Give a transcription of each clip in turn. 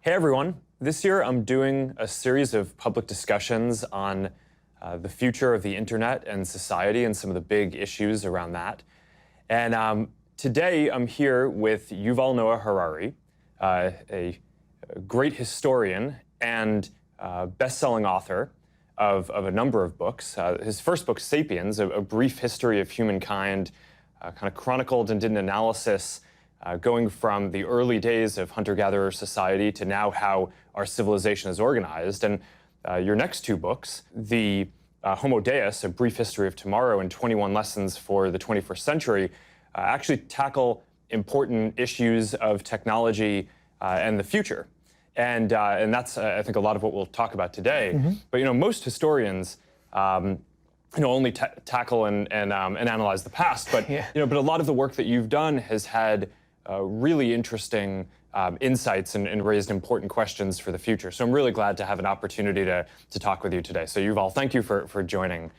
Hey everyone, this year I'm doing a series of public discussions on the future of the internet and society and some of the big issues around that. And today I'm here with Yuval Noah Harari, a great historian and best-selling author of a number of books. His first book, Sapiens, a brief history of humankind, kind of chronicled and did an analysis going from the early days of hunter-gatherer society to now how our civilization is organized. And your next two books, the Homo Deus, A Brief History of Tomorrow, and 21 Lessons for the 21st Century, actually tackle important issues of technology and the future. And that's, I think, a lot of what we'll talk about today. Mm-hmm. But, most historians only tackle and analyze the past. But, yeah. But a lot of the work that you've done has had really interesting insights and raised important questions for the future. So I'm really glad to have an opportunity to talk with you today. So Yuval, thank you for joining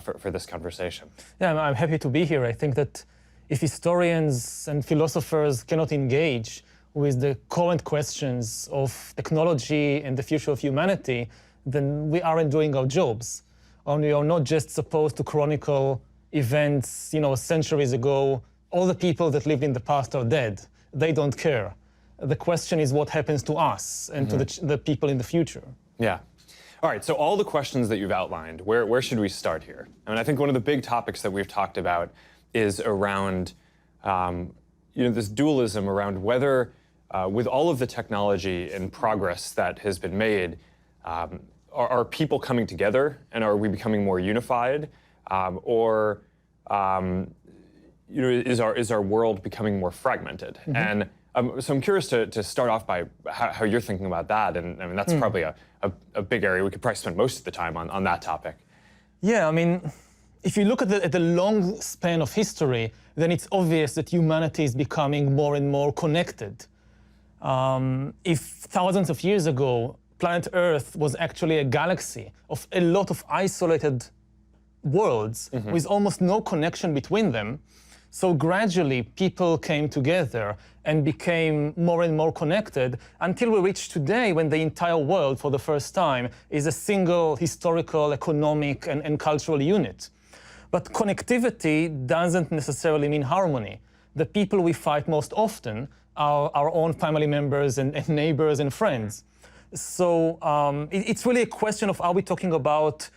for this conversation. Yeah, I'm happy to be here. I think that if historians and philosophers cannot engage with the current questions of technology and the future of humanity, then we aren't doing our jobs. And we are not just supposed to chronicle events, centuries ago. All the people that lived in the past are dead. They don't care. The question is what happens to us and to the people in the future. Yeah. All right, so all the questions that you've outlined, where should we start here? I mean, I think one of the big topics that we've talked about is around this dualism around whether, with all of the technology and progress that has been made, are people coming together and are we becoming more unified, is our world becoming more fragmented? Mm-hmm. And so I'm curious to start off by how you're thinking about that. And I mean, that's probably a big area. We could probably spend most of the time on that topic. Yeah, I mean, if you look at the long span of history, then it's obvious that humanity is becoming more and more connected. If thousands of years ago, planet Earth was actually a galaxy of a lot of isolated worlds with almost no connection between them, so gradually people came together and became more and more connected until we reach today when the entire world for the first time is a single historical, economic and cultural unit. But connectivity doesn't necessarily mean harmony. The people we fight most often are our own family members and neighbors and friends. So it's really a question of, are we talking about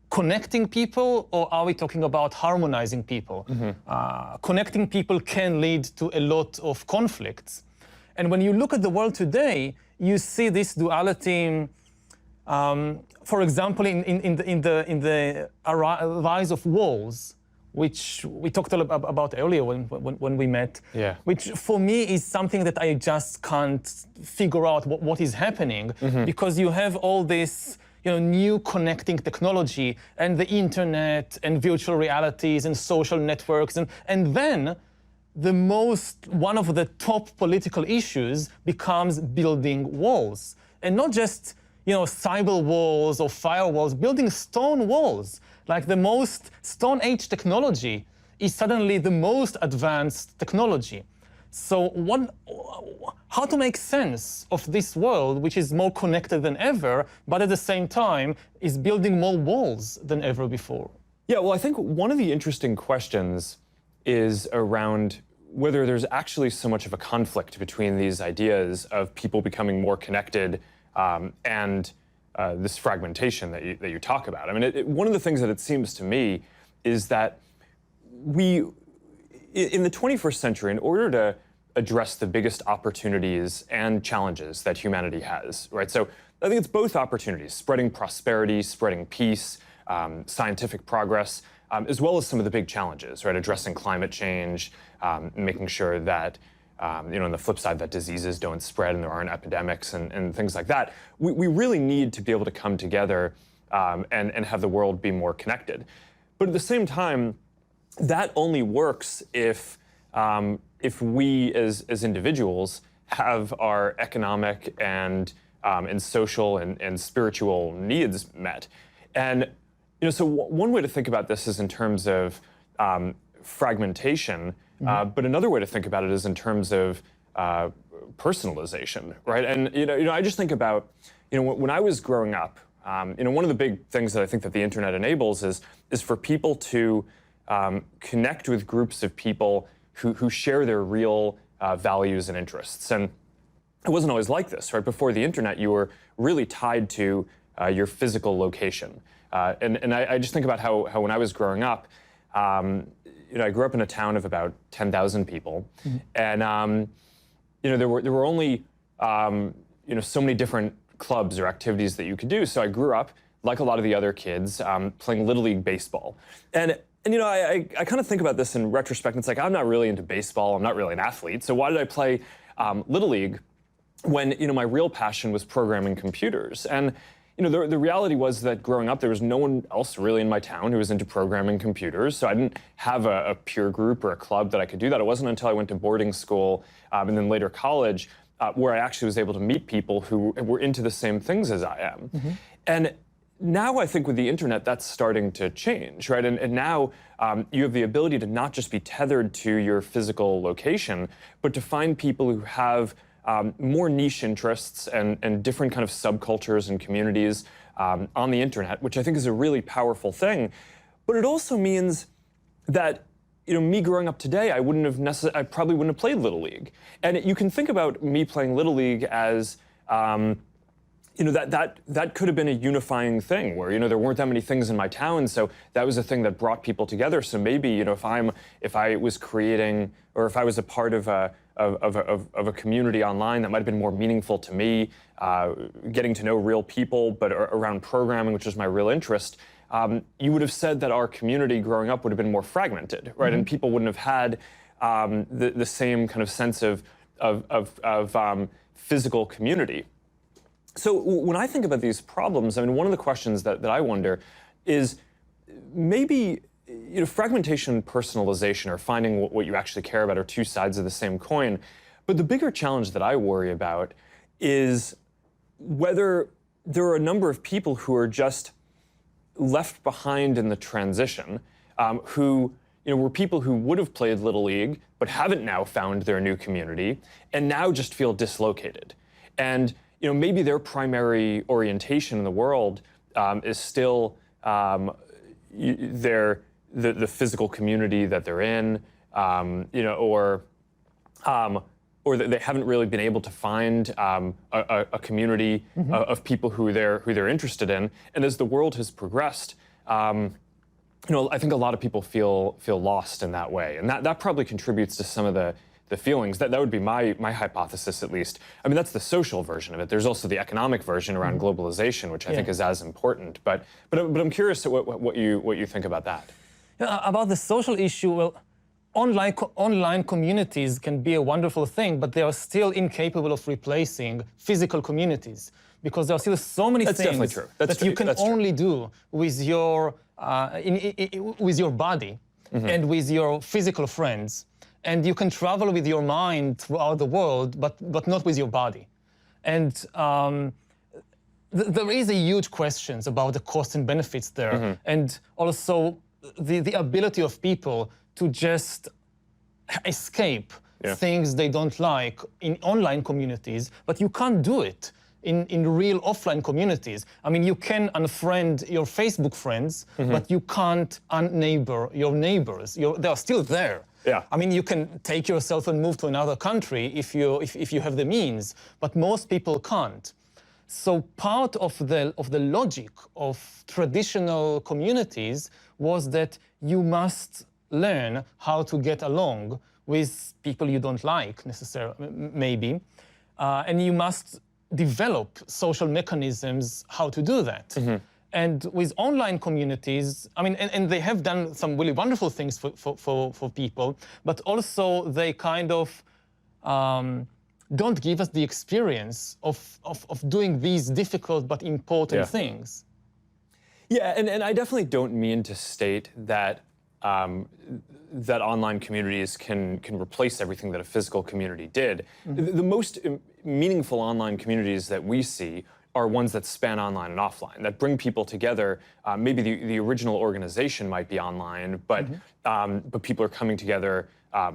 connecting people or are we talking about harmonizing people? Connecting people can lead to a lot of conflicts. And when you look at the world today, you see this duality, for example, in the rise of walls, which we talked about earlier when we met, which for me is something that I just can't figure out what is happening, because you have all this new connecting technology and the internet and virtual realities and social networks. And then one of the top political issues becomes building walls. And not just cyber walls or firewalls, building stone walls. Like the most Stone Age technology is suddenly the most advanced technology. So how to make sense of this world, which is more connected than ever, but at the same time is building more walls than ever before? Yeah, well, I think one of the interesting questions is around whether there's actually so much of a conflict between these ideas of people becoming more connected and this fragmentation that you talk about. I mean, one of the things that it seems to me is that in the 21st century, in order to address the biggest opportunities and challenges that humanity has, right? So I think it's both opportunities, spreading prosperity, spreading peace, scientific progress, as well as some of the big challenges, right? Addressing climate change, making sure that, on the flip side, that diseases don't spread and there aren't epidemics and things like that. We really need to be able to come together and have the world be more connected. But at the same time, that only works if we as individuals have our economic and social and spiritual needs met. And so one way to think about this is in terms of fragmentation, but another way to think about it is in terms of personalization, right? And I just think about, when I was growing up, one of the big things that I think that the internet enables is for people to connect with groups of people who share their real values and interests. And it wasn't always like this, right? Before the internet, you were really tied to your physical location. And I just think about how when I was growing up, I grew up in a town of about 10,000 people, and there were only so many different clubs or activities that you could do. So I grew up, like a lot of the other kids, playing Little League baseball. And I kind of think about this in retrospect. And it's like, I'm not really into baseball. I'm not really an athlete. So why did I play Little League when my real passion was programming computers? And the reality was that growing up, there was no one else really in my town who was into programming computers. So I didn't have a peer group or a club that I could do that. It wasn't until I went to boarding school and then later college where I actually was able to meet people who were into the same things as I am. And now I think with the internet, that's starting to change, right? And now you have the ability to not just be tethered to your physical location, but to find people who have more niche interests and different kind of subcultures and communities on the internet, which I think is a really powerful thing. But it also means that me growing up today, I probably wouldn't have played Little League. And you can think about me playing Little League as that could have been a unifying thing where there weren't that many things in my town, so that was a thing that brought people together. So maybe if I was creating or if I was a part of a community online that might have been more meaningful to me, getting to know real people, but around programming, which is my real interest, you would have said that our community growing up would have been more fragmented, right? And people wouldn't have had the same kind of sense of physical community. So when I think about these problems, one of the questions that I wonder is maybe fragmentation and personalization, or finding what you actually care about, are two sides of the same coin. But the bigger challenge that I worry about is whether there are a number of people who are just left behind in the transition, who were people who would have played Little League but haven't now found their new community and now just feel dislocated. And maybe their primary orientation in the world is still the physical community that they're in, or that they haven't really been able to find a community of people who they're interested in. And as the world has progressed, I think a lot of people feel lost in that way, and that probably contributes to some of the feelings. That would be my hypothesis, at least. That's the social version of it. There's also the economic version around globalization, which I think is as important. But I'm curious what you think about that. About the social issue, well, online communities can be a wonderful thing, but they are still incapable of replacing physical communities, because there are still so many things that you can only do with your body and with your physical friends. And you can travel with your mind throughout the world, but not with your body. And there is a huge questions about the costs and benefits there, and also the ability of people to just escape things they don't like in online communities, but you can't do it in real offline communities. You can unfriend your Facebook friends, but you can't unneighbor your neighbors. They are still there. Yeah. You can take yourself and move to another country if you have the means, but most people can't. So part of the logic of traditional communities was that you must learn how to get along with people you don't like necessarily, maybe, and you must develop social mechanisms how to do that. And with online communities, and they have done some really wonderful things for people, but also they kind of don't give us the experience of doing these difficult but important things. Yeah, and I definitely don't mean to state that that online communities can replace everything that a physical community did. The most meaningful online communities that we see are ones that span online and offline, that bring people together. Maybe the original organization might be online, but people are coming together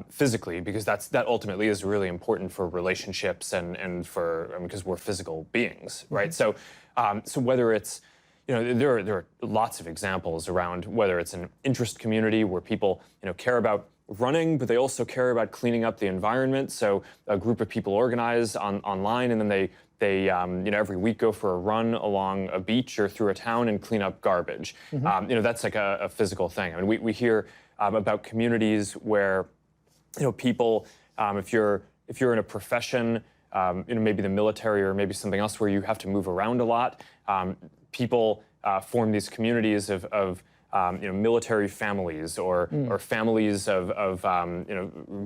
physically, because that ultimately is really important for relationships and for, because we're physical beings, right? So whether it's, there are lots of examples around whether it's an interest community where people care about running, but they also care about cleaning up the environment. So a group of people organize online, and then they every week go for a run along a beach or through a town and clean up garbage. That's like a physical thing. I mean, we hear about communities where people, if you're in a profession, maybe the military or maybe something else where you have to move around a lot, people form these communities of military families or families of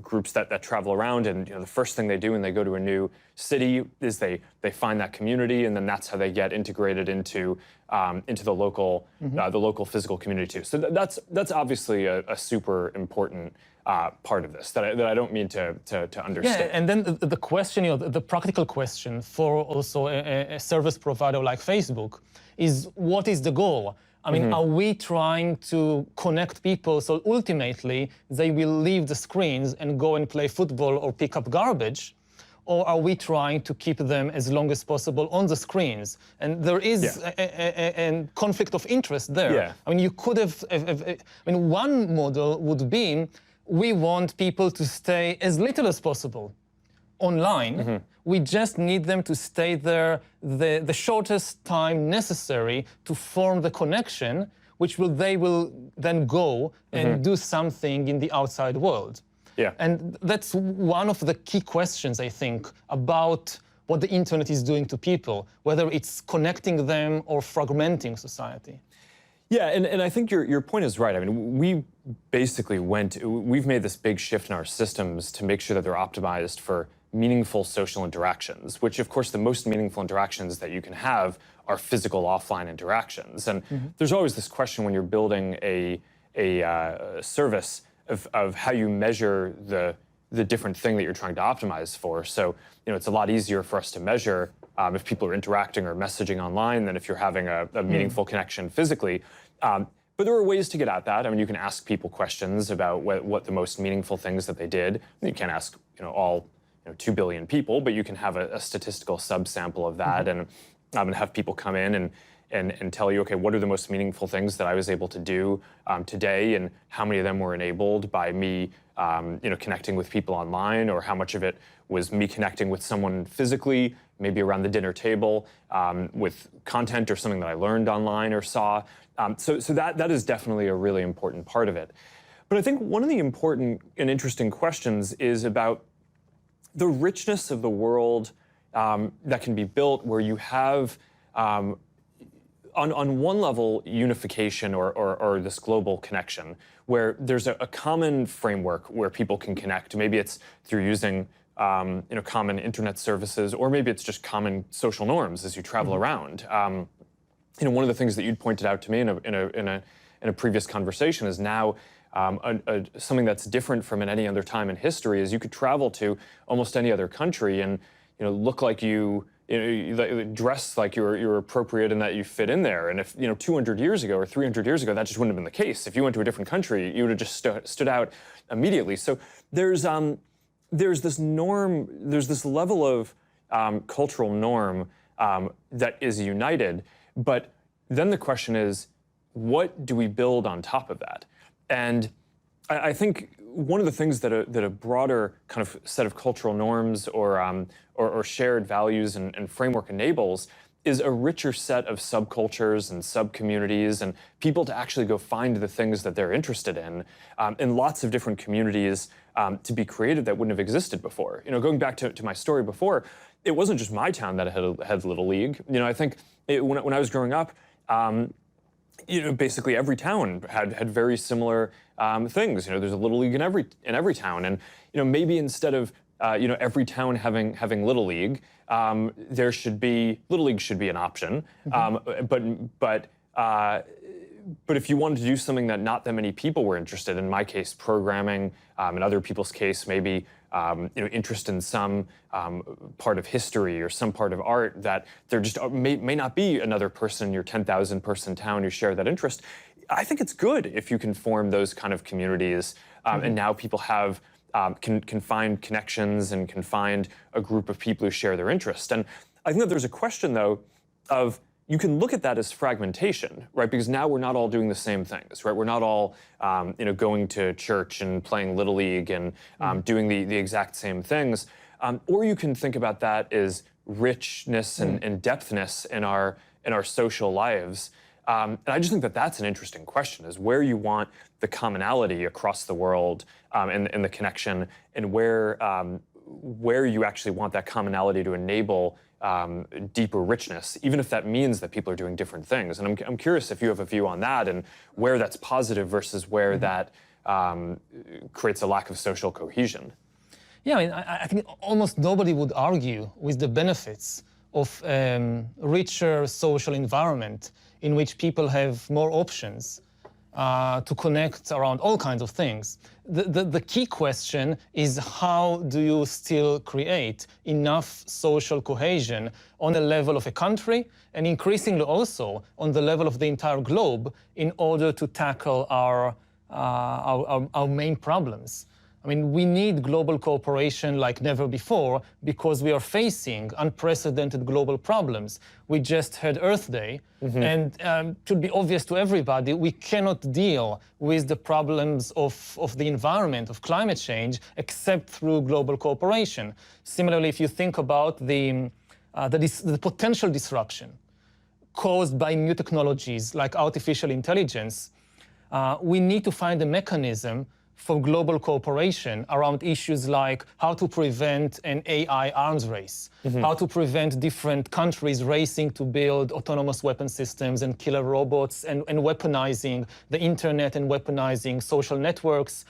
groups that travel around, and the first thing they do when they go to a new city is they find that community, and then that's how they get integrated into the local physical community too. So that's obviously a super important part of this that I don't mean to understand. Yeah, and then the question, the practical question for also a service provider like Facebook is, what is the goal? I mean, are we trying to connect people so ultimately they will leave the screens and go and play football or pick up garbage? Or are we trying to keep them as long as possible on the screens? And there is a conflict of interest there. Yeah. I mean, you could have, one model would be, we want people to stay as little as possible online. We just need them to stay there the shortest time necessary to form the connection, which they will then go and do something in the outside world. Yeah. And that's one of the key questions, I think, about what the internet is doing to people, whether it's connecting them or fragmenting society. Yeah, and I think your point is right. I mean, we've made this big shift in our systems to make sure that they're optimized for meaningful social interactions, which of course the most meaningful interactions that you can have are physical offline interactions. And there's always this question when you're building a service of how you measure the different thing that you're trying to optimize for. So it's a lot easier for us to measure if people are interacting or messaging online than if you're having a meaningful connection physically. But there are ways to get at that. I mean, you can ask people questions about what the most meaningful things that they did. You can't ask all 2 billion people, but you can have a statistical subsample of that and have people come in and tell you, okay, what are the most meaningful things that I was able to do today, and how many of them were enabled by me connecting with people online, or how much of it was me connecting with someone physically, maybe around the dinner table, with content or something that I learned online or saw. So that is definitely a really important part of it. But I think one of the important and interesting questions is about the richness of the world that can be built, where you have, on one level, unification or this global connection, where there's a common framework where people can connect. Maybe it's through using common internet services, or maybe it's just common social norms as you travel around. One of the things that you'd pointed out to me in a previous conversation is now something that's different from in any other time in history is you could travel to almost any other country and look like you dress like you're appropriate and that you fit in there. And if 200 years ago or 300 years ago, that just wouldn't have been the case. If you went to a different country, you would have just stood out immediately. So there's this norm, there's this level of cultural norm that is united. But then the question is, what do we build on top of that? And I think one of the things that a broader kind of set of cultural norms or shared values and framework enables is a richer set of subcultures and subcommunities and people to actually go find the things that they're interested in lots of different communities to be created that wouldn't have existed before. Going back to my story before, it wasn't just my town that had Little League. I think when I was growing up, basically every town had very similar things. There's a Little League in every town, and maybe instead of every town having Little League, there should be Little League should be an option. But But if you wanted to do something that not that many people were interested in my case, programming, in other people's case, maybe interest in some part of history or some part of art that there just may not be another person in your 10,000 person town who share that interest, I think it's good if you can form those kind of communities, and now people have can find connections and can find a group of people who share their interest. And I think that there's a question, though, of you can look at that as fragmentation, right? Because now we're not all doing the same things, right? We're not all, going to church and playing Little League and doing the exact same things. Or you can think about that as richness and depthness in our social lives. And I just think that that's an interesting question: is where you want the commonality across the world and the connection, and where you actually want that commonality to enable deeper richness, even if that means that people are doing different things. And I'm curious if you have a view on that and where that's positive versus where that creates a lack of social cohesion. Yeah, I mean, I think almost nobody would argue with the benefits of richer social environment in which people have more options to connect around all kinds of things. The key question is, how do you still create enough social cohesion on the level of a country and increasingly also on the level of the entire globe in order to tackle our main problems? I mean, we need global cooperation like never before because we are facing unprecedented global problems. We just had Earth Day, and it should be obvious to everybody, we cannot deal with the problems of the environment, of climate change, except through global cooperation. Similarly, if you think about the potential disruption caused by new technologies like artificial intelligence, we need to find a mechanism for global cooperation around issues like how to prevent an AI arms race, how to prevent different countries racing to build autonomous weapon systems and killer robots and weaponizing the internet and weaponizing social networks.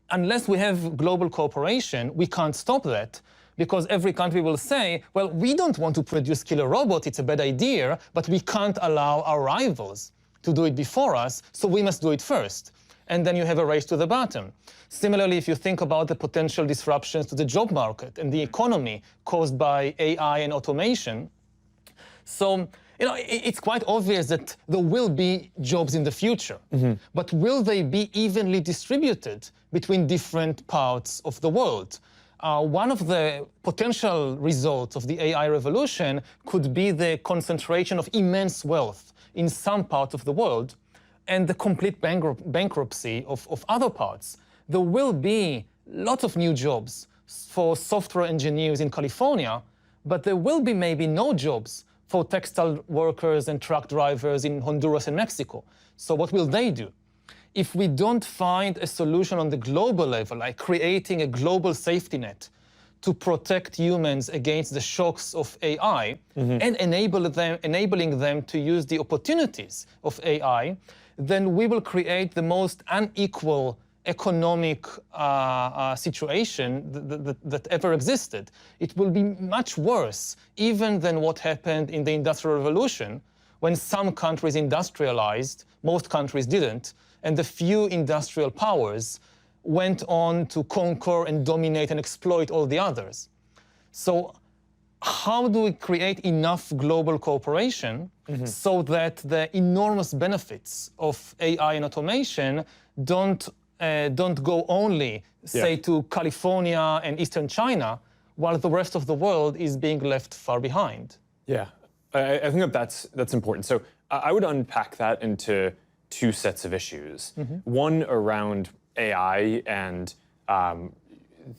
Unless we have global cooperation, we can't stop that, because every country will say, well, we don't want to produce killer robots, it's a bad idea, but we can't allow our rivals to do it before us, so we must do it first. And then you have a race to the bottom. Similarly, if you think about the potential disruptions to the job market and the economy caused by AI and automation, so it's quite obvious that there will be jobs in the future, but will they be evenly distributed between different parts of the world? One of the potential results of the AI revolution could be the concentration of immense wealth in some parts of the world, and the complete bankruptcy of other parts. There will be lots of new jobs for software engineers in California, but there will be maybe no jobs for textile workers and truck drivers in Honduras and Mexico. So what will they do? If we don't find a solution on the global level, like creating a global safety net to protect humans against the shocks of AI and enabling them to use the opportunities of AI, then we will create the most unequal economic situation that ever existed. It will be much worse even than what happened in the Industrial Revolution, when some countries industrialized, most countries didn't, and the few industrial powers went on to conquer and dominate and exploit all the others. So how do we create enough global cooperation so that the enormous benefits of AI and automation don't go only, say, to California and Eastern China, while the rest of the world is being left far behind? Yeah, I think that's important. So I would unpack that into two sets of issues. One around AI and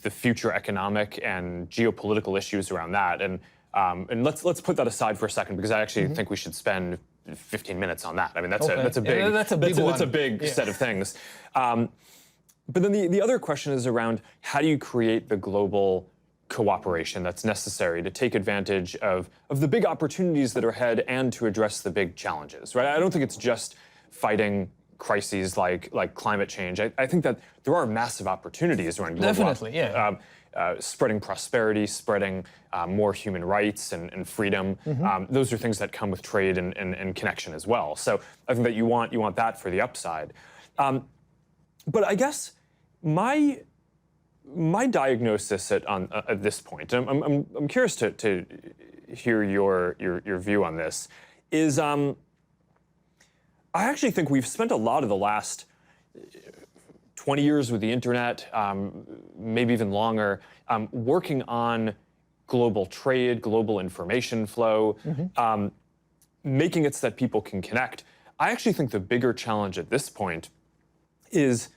the future economic and geopolitical issues around that, and let's put that aside for a second, because I actually think we should spend 15 minutes on that. I mean, that's a big set of things. But then the other question is around, how do you create the global cooperation that's necessary to take advantage of the big opportunities that are ahead and to address the big challenges, right? I don't think it's just fighting crises like climate change, I think that there are massive opportunities around global Definitely, yeah. Spreading prosperity, spreading more human rights and freedom. Those are things that come with trade and connection as well. So I think that you want that for the upside. But I guess my diagnosis at this point, and I'm curious to hear your view on this, is I actually think we've spent a lot of the last 20 years with the internet, maybe even longer, working on global trade, global information flow, making it so that people can connect. I actually think the bigger challenge at this point is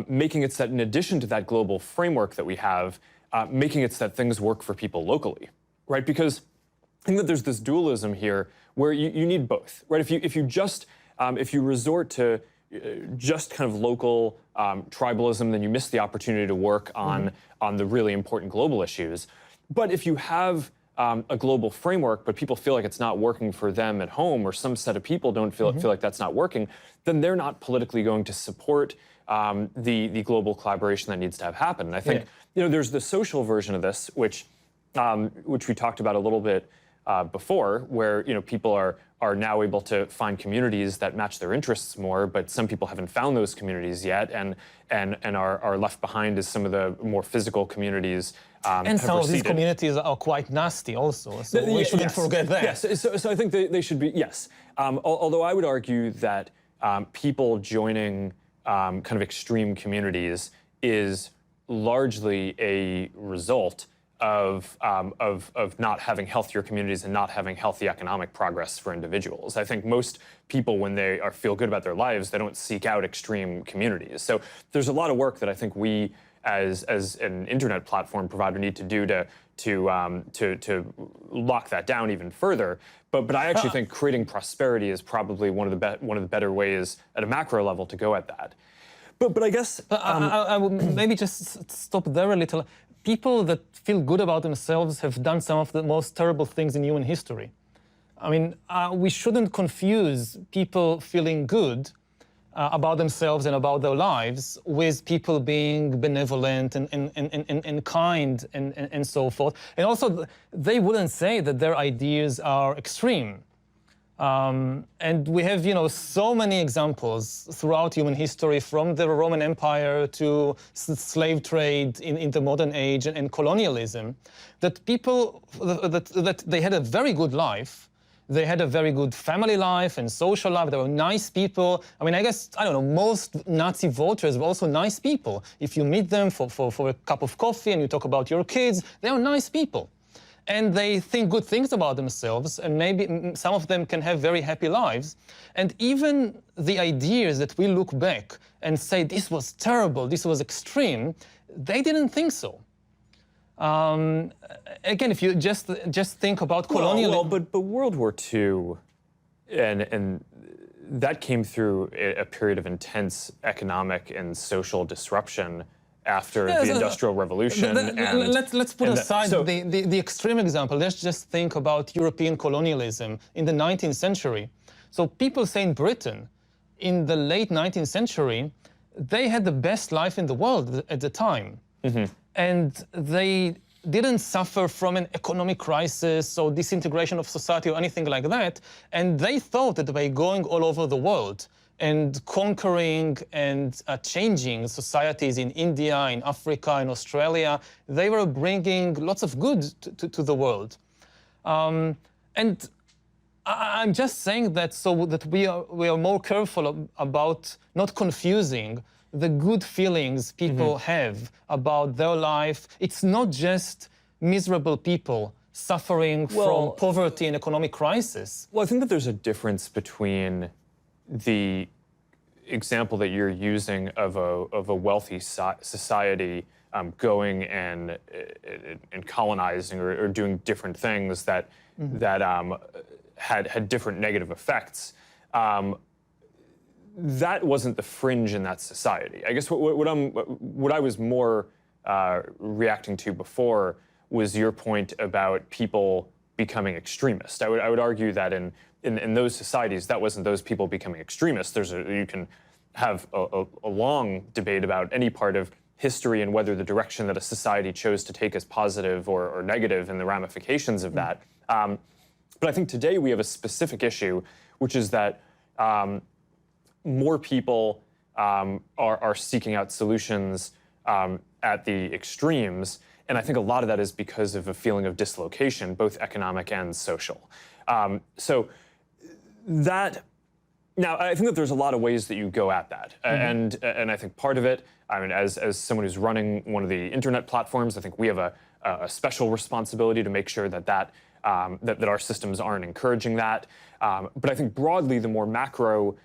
making it so that in addition to that global framework that we have, making it so that things work for people locally, right? Because I think that there's this dualism here where you need both, right? If you resort to just kind of local tribalism, then you miss the opportunity to work on the really important global issues. But if you have a global framework, but people feel like it's not working for them at home, or some set of people don't feel like that's not working, then they're not politically going to support the global collaboration that needs to have happen. And I think there's the social version of this, which we talked about a little bit before, where people are now able to find communities that match their interests more, but some people haven't found those communities yet, and are left behind as some of the more physical communities and some of these communities are quite nasty also, so we shouldn't forget that. Yes, so I think they should be, yes. Although I would argue that people joining kind of extreme communities is largely a result of not having healthier communities and not having healthy economic progress for individuals. I think most people, when they feel good about their lives, they don't seek out extreme communities. So there's a lot of work that I think we, as an internet platform provider, need to do to lock that down even further. But I actually think creating prosperity is probably one of the better ways at a macro level to go at that. But I guess I would maybe just stop there a little. People that feel good about themselves have done some of the most terrible things in human history. I mean, we shouldn't confuse people feeling good about themselves and about their lives with people being benevolent and kind and so forth. And also, they wouldn't say that their ideas are extreme. And we have, so many examples throughout human history, from the Roman Empire to slave trade in the modern age and colonialism, that people, that they had a very good life. They had a very good family life and social life. They were nice people. I mean, I guess, I don't know, most Nazi voters were also nice people. If you meet them for a cup of coffee and you talk about your kids, they are nice people. And they think good things about themselves, and maybe some of them can have very happy lives. And even the ideas that we look back and say, this was terrible, this was extreme, they didn't think so. Again, if you just think about colonialism... But World War II, and that came through a period of intense economic and social disruption after the Industrial Revolution. Let's put aside the extreme example. Let's just think about European colonialism in the 19th century. So people say in Britain, in the late 19th century, they had the best life in the world at the time. And they didn't suffer from an economic crisis or disintegration of society or anything like that. And they thought that by going all over the world and conquering and changing societies in India, in Africa, in Australia, they were bringing lots of good to the world. And I'm just saying that so that we are more careful about not confusing the good feelings people have about their life. It's not just miserable people suffering from poverty and economic crisis. Well, I think that there's a difference between the example that you're using of a wealthy society going and colonizing or doing different things that had different negative effects. That wasn't the fringe in that society. I guess what I was more reacting to before was your point about people becoming extremist. I would argue that in those societies, that wasn't those people becoming extremists. You can have a long debate about any part of history and whether the direction that a society chose to take is positive or negative and the ramifications of that. But I think today we have a specific issue, which is that more people are seeking out solutions at the extremes. And I think a lot of that is because of a feeling of dislocation, both economic and social. Now, I think that there's a lot of ways that you go at that. And I think part of it, I mean, as someone who's running one of the internet platforms, I think we have a special responsibility to make sure that our systems aren't encouraging that. But I think broadly, the more macro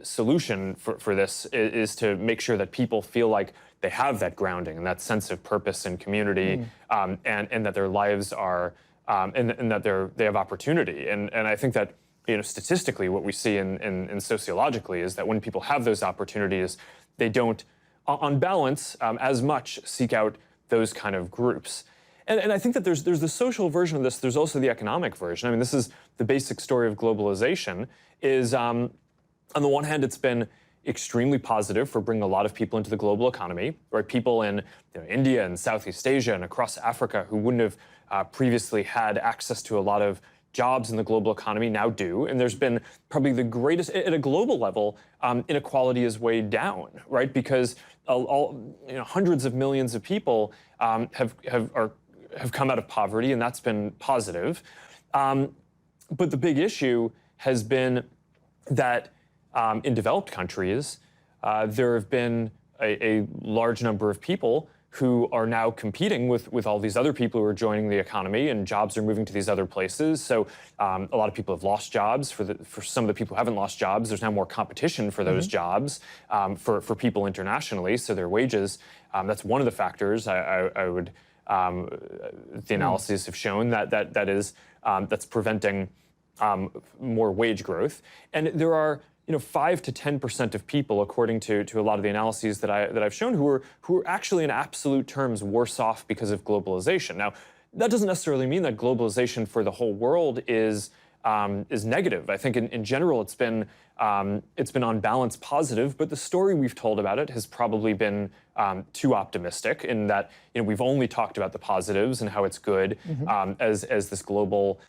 solution for this is to make sure that people feel like they have that grounding and that sense of purpose and community, and that their lives are, and that they have opportunity. And I think that, statistically, what we see in sociologically is that when people have those opportunities, they don't, on balance, as much seek out those kind of groups. And I think that there's the social version of this. There's also the economic version. I mean, this is the basic story of globalization. Is on the one hand, it's been extremely positive for bringing a lot of people into the global economy, right? People in India and Southeast Asia and across Africa who wouldn't have previously had access to a lot of jobs in the global economy now do. And there's been probably the greatest, at a global level, inequality is way down, right? Because hundreds of millions of people have come out of poverty, and that's been positive. But the big issue has been that in developed countries, there have been a large number of people who are now competing with all these other people who are joining the economy, and jobs are moving to these other places. So a lot of people have lost jobs. For some of the people who haven't lost jobs, there's now more competition for those jobs for people internationally. So their wages, that's one of the factors I would, the analyses have shown that's preventing more wage growth. And there are 5 to 10% of people, according to a lot of the analyses that I've shown, who are actually in absolute terms worse off because of globalization. Now, that doesn't necessarily mean that globalization for the whole world is negative. I think in general it's been on balance positive, but the story we've told about it has probably been too optimistic in that we've only talked about the positives and how it's good as this global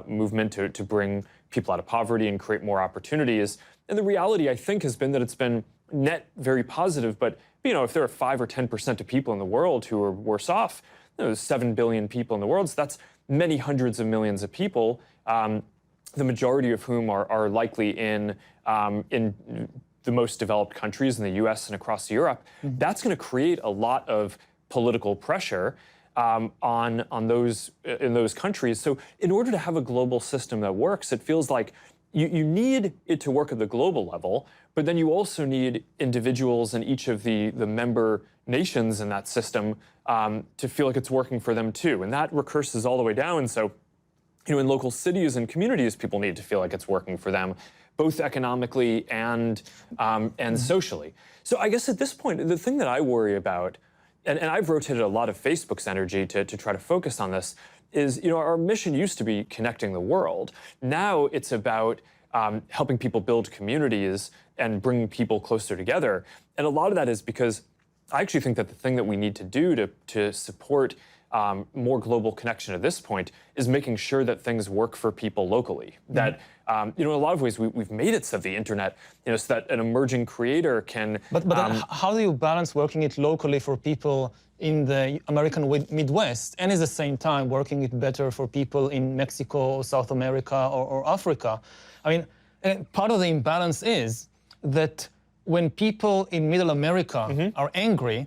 movement to bring people out of poverty and create more opportunities. And the reality, I think, has been that it's been net very positive. But if there are 5 or 10% of people in the world who are worse off, there's 7 billion people in the world. So that's many hundreds of millions of people, the majority of whom are likely in the most developed countries in the U.S. and across Europe. That's going to create a lot of political pressure on those in those countries. So in order to have a global system that works, it feels like you need it to work at the global level, but then you also need individuals in each of the member nations in that system to feel like it's working for them too. And that recurses all the way down. So in local cities and communities, people need to feel like it's working for them, both economically and socially. So I guess at this point, the thing that I worry about, and I've rotated a lot of Facebook's energy to try to focus on this, is our mission used to be connecting the world. Now it's about helping people build communities and bringing people closer together. And a lot of that is because I actually think that the thing that we need to do to support more global connection at this point is making sure that things work for people locally. That in a lot of ways we've made it so the internet, so that an emerging creator can. But then how do you balance working it locally for people in the American Midwest and at the same time working it better for people in Mexico or South America or Africa? I mean, part of the imbalance is that when people in Middle America are angry,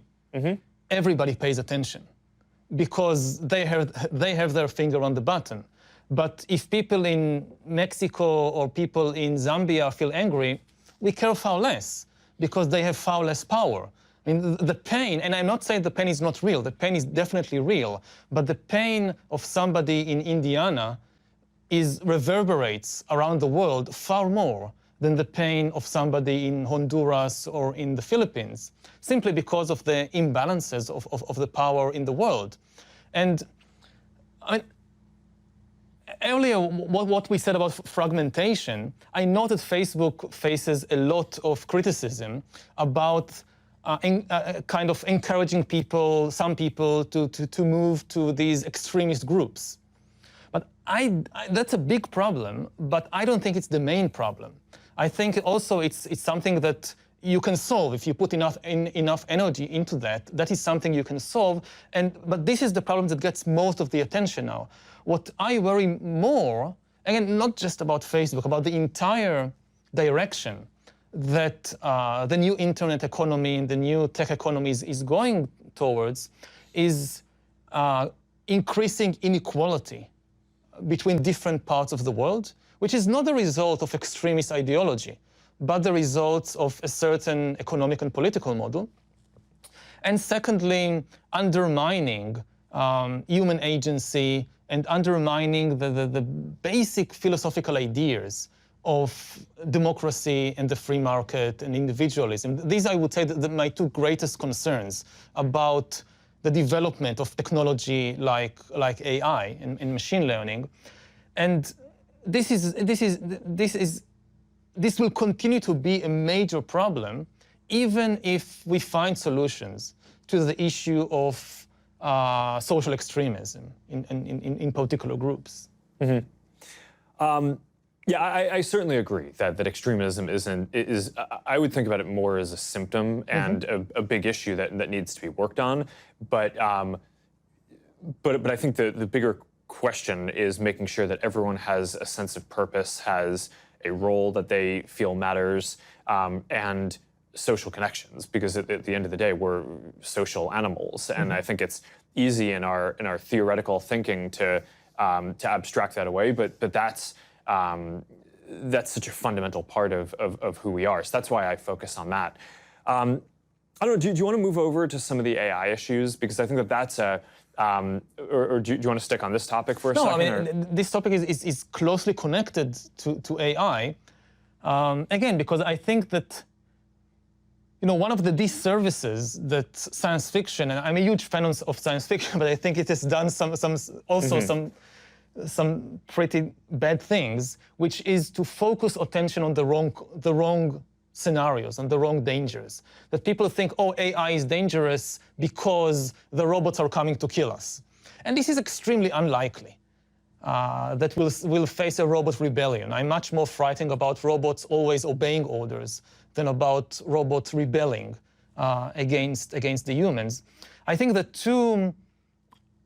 everybody pays attention, because they have their finger on the button. But if people in Mexico or people in Zambia feel angry, we care far less, because they have far less power. I mean, the pain, and I'm not saying the pain is not real, the pain is definitely real, but the pain of somebody in Indiana reverberates around the world far more than the pain of somebody in Honduras or in the Philippines, simply because of the imbalances of the power in the world. And I mean, earlier, what we said about fragmentation, I know that Facebook faces a lot of criticism about kind of encouraging people, some people, to move to these extremist groups. But that's a big problem, but I don't think it's the main problem. I think also it's something that you can solve if you put enough energy into that. That is something you can solve. But this is the problem that gets most of the attention now. What I worry more, again, not just about Facebook, about the entire direction that the new internet economy and the new tech economy is going towards, is increasing inequality between different parts of the world, which is not the result of extremist ideology, but the results of a certain economic and political model. And secondly, undermining human agency and undermining the basic philosophical ideas of democracy and the free market and individualism. These, I would say, my two greatest concerns about the development of technology like AI and machine learning. And this will continue to be a major problem, even if we find solutions to the issue of social extremism in particular groups. Mm-hmm. Yeah, I certainly agree that extremism is I would think about it more as a symptom and a big issue that needs to be worked on. But I think the bigger question is making sure that everyone has a sense of purpose, has a role that they feel matters, and social connections. Because at the end of the day, we're social animals, and I think it's easy in our theoretical thinking to abstract that away. But that's such a fundamental part of who we are. So that's why I focus on that. I don't know, do you want to move over to some of the AI issues? Because I think that's a, or do you want to stick on this topic for a second? No, I mean, this topic is closely connected to AI. Again, because I think that, one of the disservices that science fiction, and I'm a huge fan of science fiction, but I think it has done some pretty bad things, which is to focus attention on the wrong scenarios, on the wrong dangers. That people think, oh, AI is dangerous because the robots are coming to kill us. And this is extremely unlikely, that we'll face a robot rebellion. I'm much more frightened about robots always obeying orders than about robots rebelling against the humans. I think the two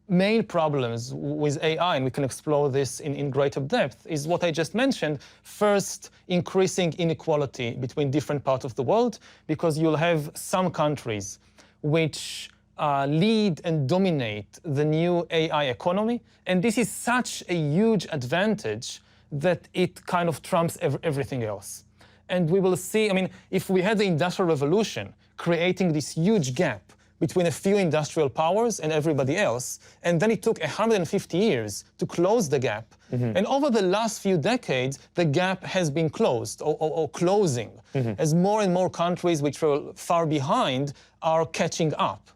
main problems with AI, and we can explore this in greater depth, is what I just mentioned. First, increasing inequality between different parts of the world, because you'll have some countries which lead and dominate the new AI economy, and this is such a huge advantage that it kind of trumps everything else. And we will see, I mean, if we had the Industrial Revolution creating this huge gap between a few industrial powers and everybody else, and then it took 150 years to close the gap. And over the last few decades, the gap has been closed or closing, as more and more countries which were far behind are catching up.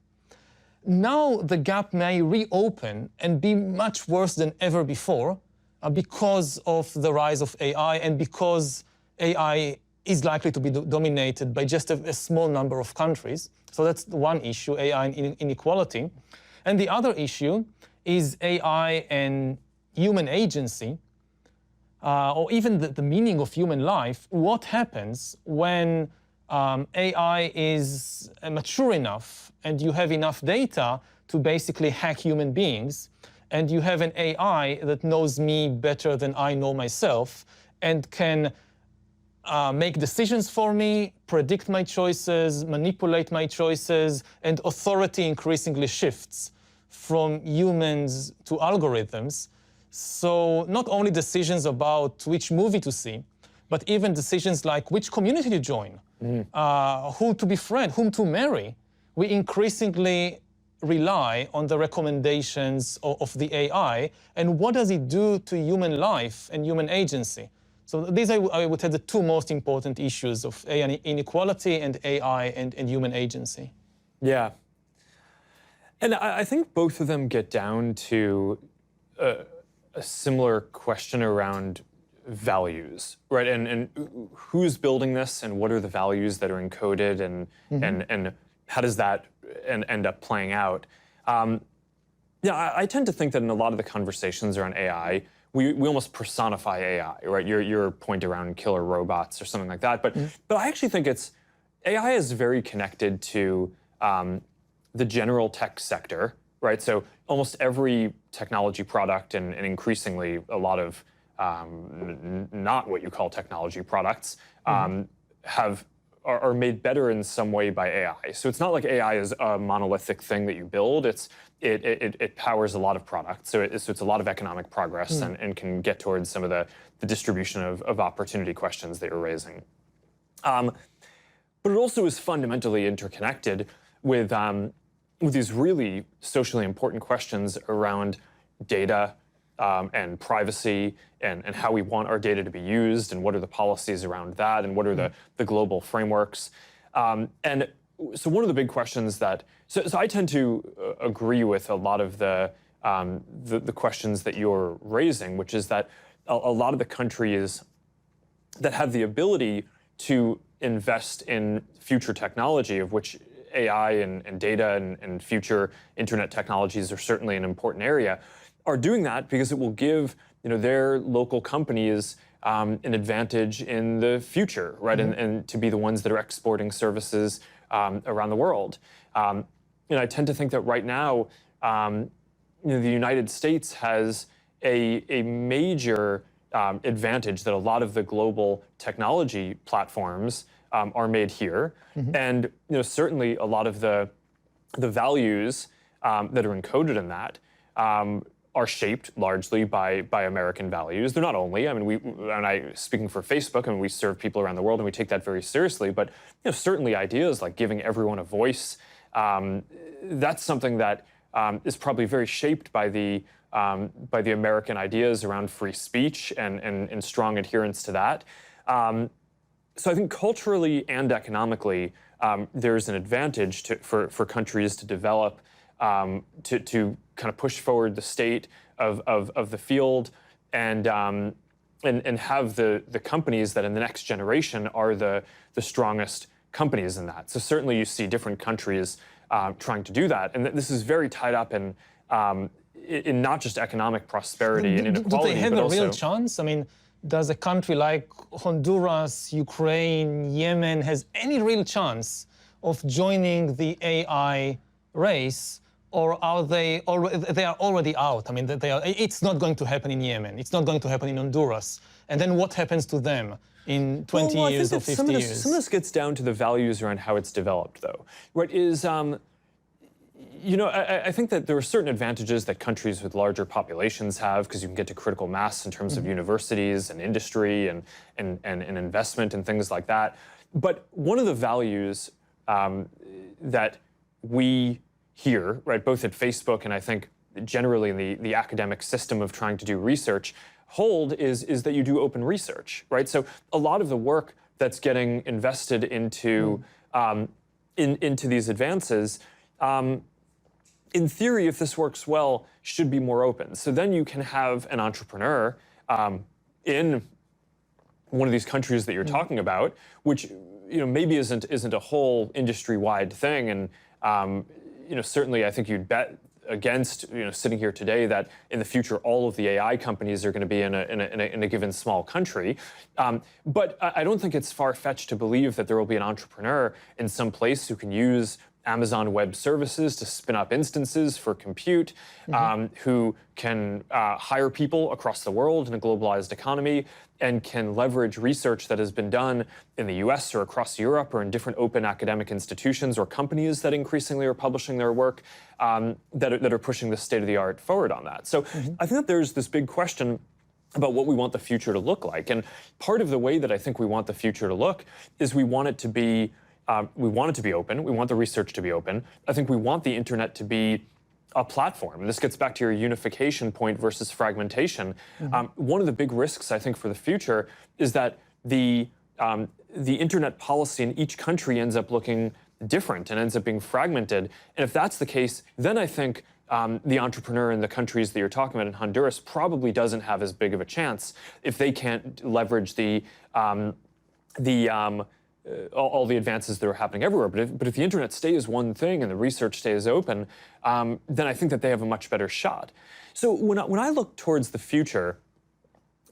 Now the gap may reopen and be much worse than ever before because of the rise of AI and because AI is likely to be dominated by just a small number of countries. So that's one issue, AI and inequality. And the other issue is AI and human agency, or even the meaning of human life. What happens when AI is mature enough and you have enough data to basically hack human beings, and you have an AI that knows me better than I know myself and can make decisions for me, predict my choices, manipulate my choices, and authority increasingly shifts from humans to algorithms. So not only decisions about which movie to see, but even decisions like which community to join, who to befriend, whom to marry. We increasingly rely on the recommendations of the AI, and what does it do to human life and human agency? So these I would say the two most important issues of AI inequality and AI and human agency. Yeah. And I think both of them get down to a similar question around values, right? And who's building this, and what are the values that are encoded, and how does that end up playing out? Yeah, I tend to think that in a lot of the conversations around AI, we almost personify AI, right? Your point around killer robots or something like that. But I actually think AI is very connected to the general tech sector, right? So almost every technology product and increasingly a lot of not what you call technology products are made better in some way by AI. So it's not like AI is a monolithic thing that you build. It powers a lot of products. So it's a lot of economic progress and can get towards some of the distribution of opportunity questions that you're raising. But it also is fundamentally interconnected with these really socially important questions around data and privacy and how we want our data to be used, and what are the policies around that, and what are the global frameworks. And so one of the big questions that, so I tend to agree with a lot of the questions that you're raising, which is that a lot of the countries that have the ability to invest in future technology, of which AI and data and future internet technologies are certainly an important area, are doing that because it will give their local companies an advantage in the future, right? And to be the ones that are exporting services around the world. I tend to think that right now, the United States has a major advantage that a lot of the global technology platforms are made here, and certainly a lot of the values that are encoded in that are shaped largely by American values. They're not only. I mean, speaking for Facebook, I mean, we serve people around the world and we take that very seriously. But certainly ideas like giving everyone a voice, that's something that is probably very shaped by the American ideas around free speech and strong adherence to that. So I think culturally and economically, there's an advantage for countries to develop, to kind of push forward the state of the field, and have the companies that in the next generation are the strongest companies in that. So certainly you see different countries trying to do that, and this is very tied up in not just economic prosperity and inequality, do they have but a also real chance? I mean, does a country like Honduras, Ukraine, Yemen has any real chance of joining the AI race, or are they already out? I mean, it's not going to happen in Yemen. It's not going to happen in Honduras. And then what happens to them in 20 years or 50 years? Some of this gets down to the values around how it's developed, though. Right? I think that there are certain advantages that countries with larger populations have, because you can get to critical mass in terms of universities and industry and investment and things like that. But one of the values that we here, right, both at Facebook and I think generally in the academic system of trying to do research, hold is that you do open research, right? So a lot of the work that's getting invested into into these advances, in theory, if this works well, should be more open. So then you can have an entrepreneur in one of these countries that you're talking about, which maybe isn't a whole industry-wide thing, and certainly I think you'd bet against sitting here today that in the future all of the AI companies are going to be in a given small country. But I don't think it's far-fetched to believe that there will be an entrepreneur in some place who can use Amazon Web Services to spin up instances for compute, who can hire people across the world in a globalized economy, and can leverage research that has been done in the US or across Europe or in different open academic institutions or companies that increasingly are publishing their work, that are pushing the state-of-the-art forward on that. So I think that there's this big question about what we want the future to look like. And part of the way that I think we want the future to look is we want it to be open. We want the research to be open. I think we want the internet to be a platform. And this gets back to your unification point versus fragmentation. One of the big risks, I think, for the future is that the internet policy in each country ends up looking different and ends up being fragmented. And if that's the case, then I think the entrepreneur in the countries that you're talking about in Honduras probably doesn't have as big of a chance if they can't leverage all the advances that are happening everywhere. But if the internet stays one thing and the research stays open, then I think that they have a much better shot. So when I look towards the future,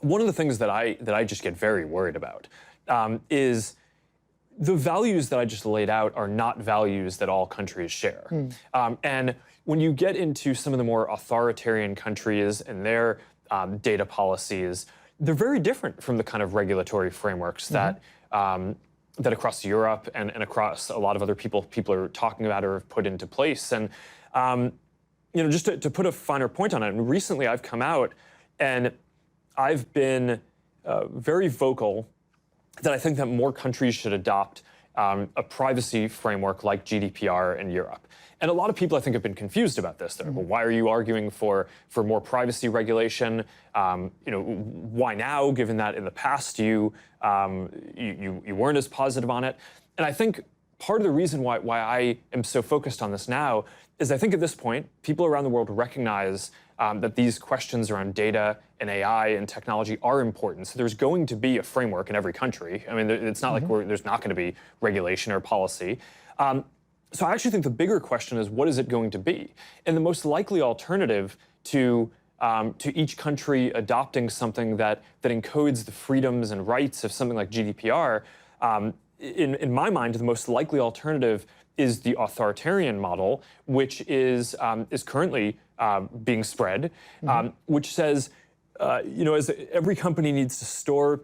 one of the things that I just get very worried about is the values that I just laid out are not values that all countries share. And when you get into some of the more authoritarian countries and their data policies, they're very different from the kind of regulatory frameworks that across Europe and across a lot of other people are talking about or have put into place. And just to put a finer point on it, and recently I've come out and I've been very vocal that I think that more countries should adopt a privacy framework like GDPR in Europe. And a lot of people, I think, have been confused about this. They're like, well, why are you arguing for more privacy regulation? Why now, given that in the past you weren't as positive on it? And I think part of the reason why I am so focused on this now is I think at this point, people around the world recognize that these questions around data and AI and technology are important. So there's going to be a framework in every country. I mean, it's not like there's not going to be regulation or policy. So I actually think the bigger question is, what is it going to be? And the most likely alternative to each country adopting something that encodes the freedoms and rights of something like GDPR, in my mind, the most likely alternative is the authoritarian model, which is currently being spread, which says, as every company needs to store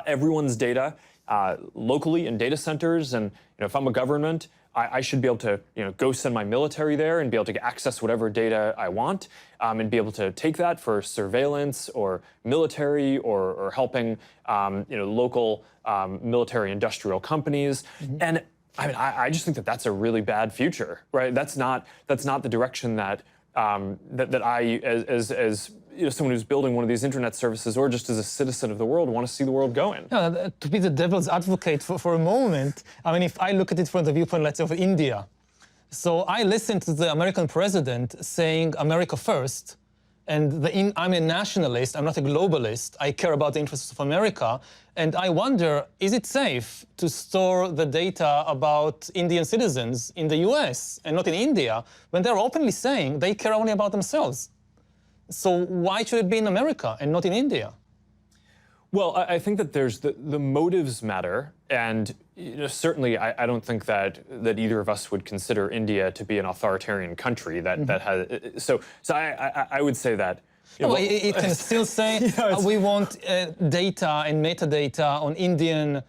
everyone's data locally in data centers, and if I'm a government, I should be able to go send my military there and be able to access whatever data I want, and be able to take that for surveillance or military or helping local military industrial companies. And I mean, I just think that that's a really bad future, right? That's not the direction that I, as someone who's building one of these internet services, or just as a citizen of the world, want to see the world going. To be the devil's advocate for a moment, I mean, if I look at it from the viewpoint, let's say, of India, so I listened to the American president saying America first, and I'm a nationalist, I'm not a globalist, I care about the interests of America, and I wonder, is it safe to store the data about Indian citizens in the US and not in India, when they're openly saying they care only about themselves? So why should it be in America and not in India? Well, I think that there's the motives matter, and certainly I don't think that either of us would consider India to be an authoritarian country that has. So I would say that. It can still say we want data and metadata on Indian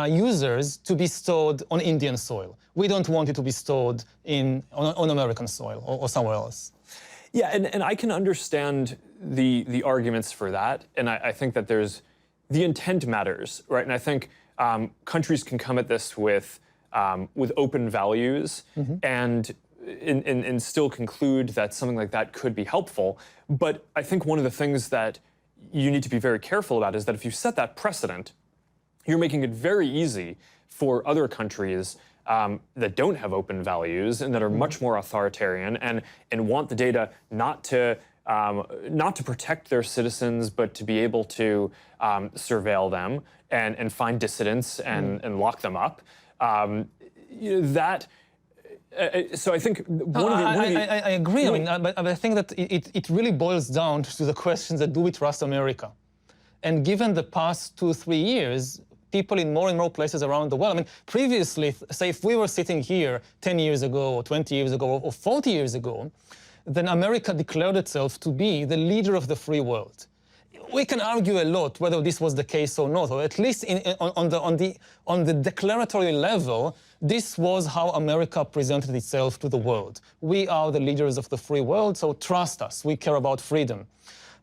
users to be stored on Indian soil. We don't want it to be stored on American soil or somewhere else. Yeah, and I can understand the arguments for that, and I think that the intent matters, right? And I think countries can come at this with open values and still conclude that something like that could be helpful. But I think one of the things that you need to be very careful about is that if you set that precedent, you're making it very easy for other countries that don't have open values and that are much more authoritarian and want the data not to protect their citizens, but to be able to surveil them and find dissidents and lock them up. So I think I agree. I mean, but I think that it really boils down to the questions that do we trust America? And given the past 2-3 years, people in more and more places around the world. I mean, previously, say if we were sitting here 10 years ago or 20 years ago or 40 years ago, then America declared itself to be the leader of the free world. We can argue a lot whether this was the case or not, or at least on the declaratory level, this was how America presented itself to the world. We are the leaders of the free world, so trust us, we care about freedom.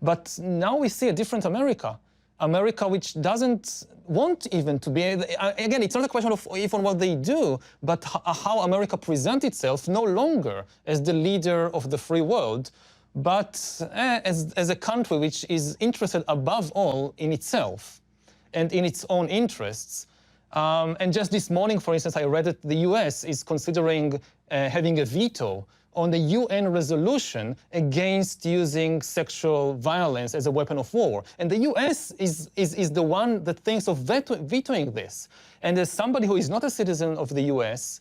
But now we see a different America. America which doesn't want even to be, again, it's not a question of even what they do, but how America presents itself no longer as the leader of the free world, but as a country which is interested above all in itself and in its own interests. And just this morning, for instance, I read that the US is considering having a veto on the UN resolution against using sexual violence as a weapon of war. And the US is the one that thinks of vetoing this. And as somebody who is not a citizen of the US,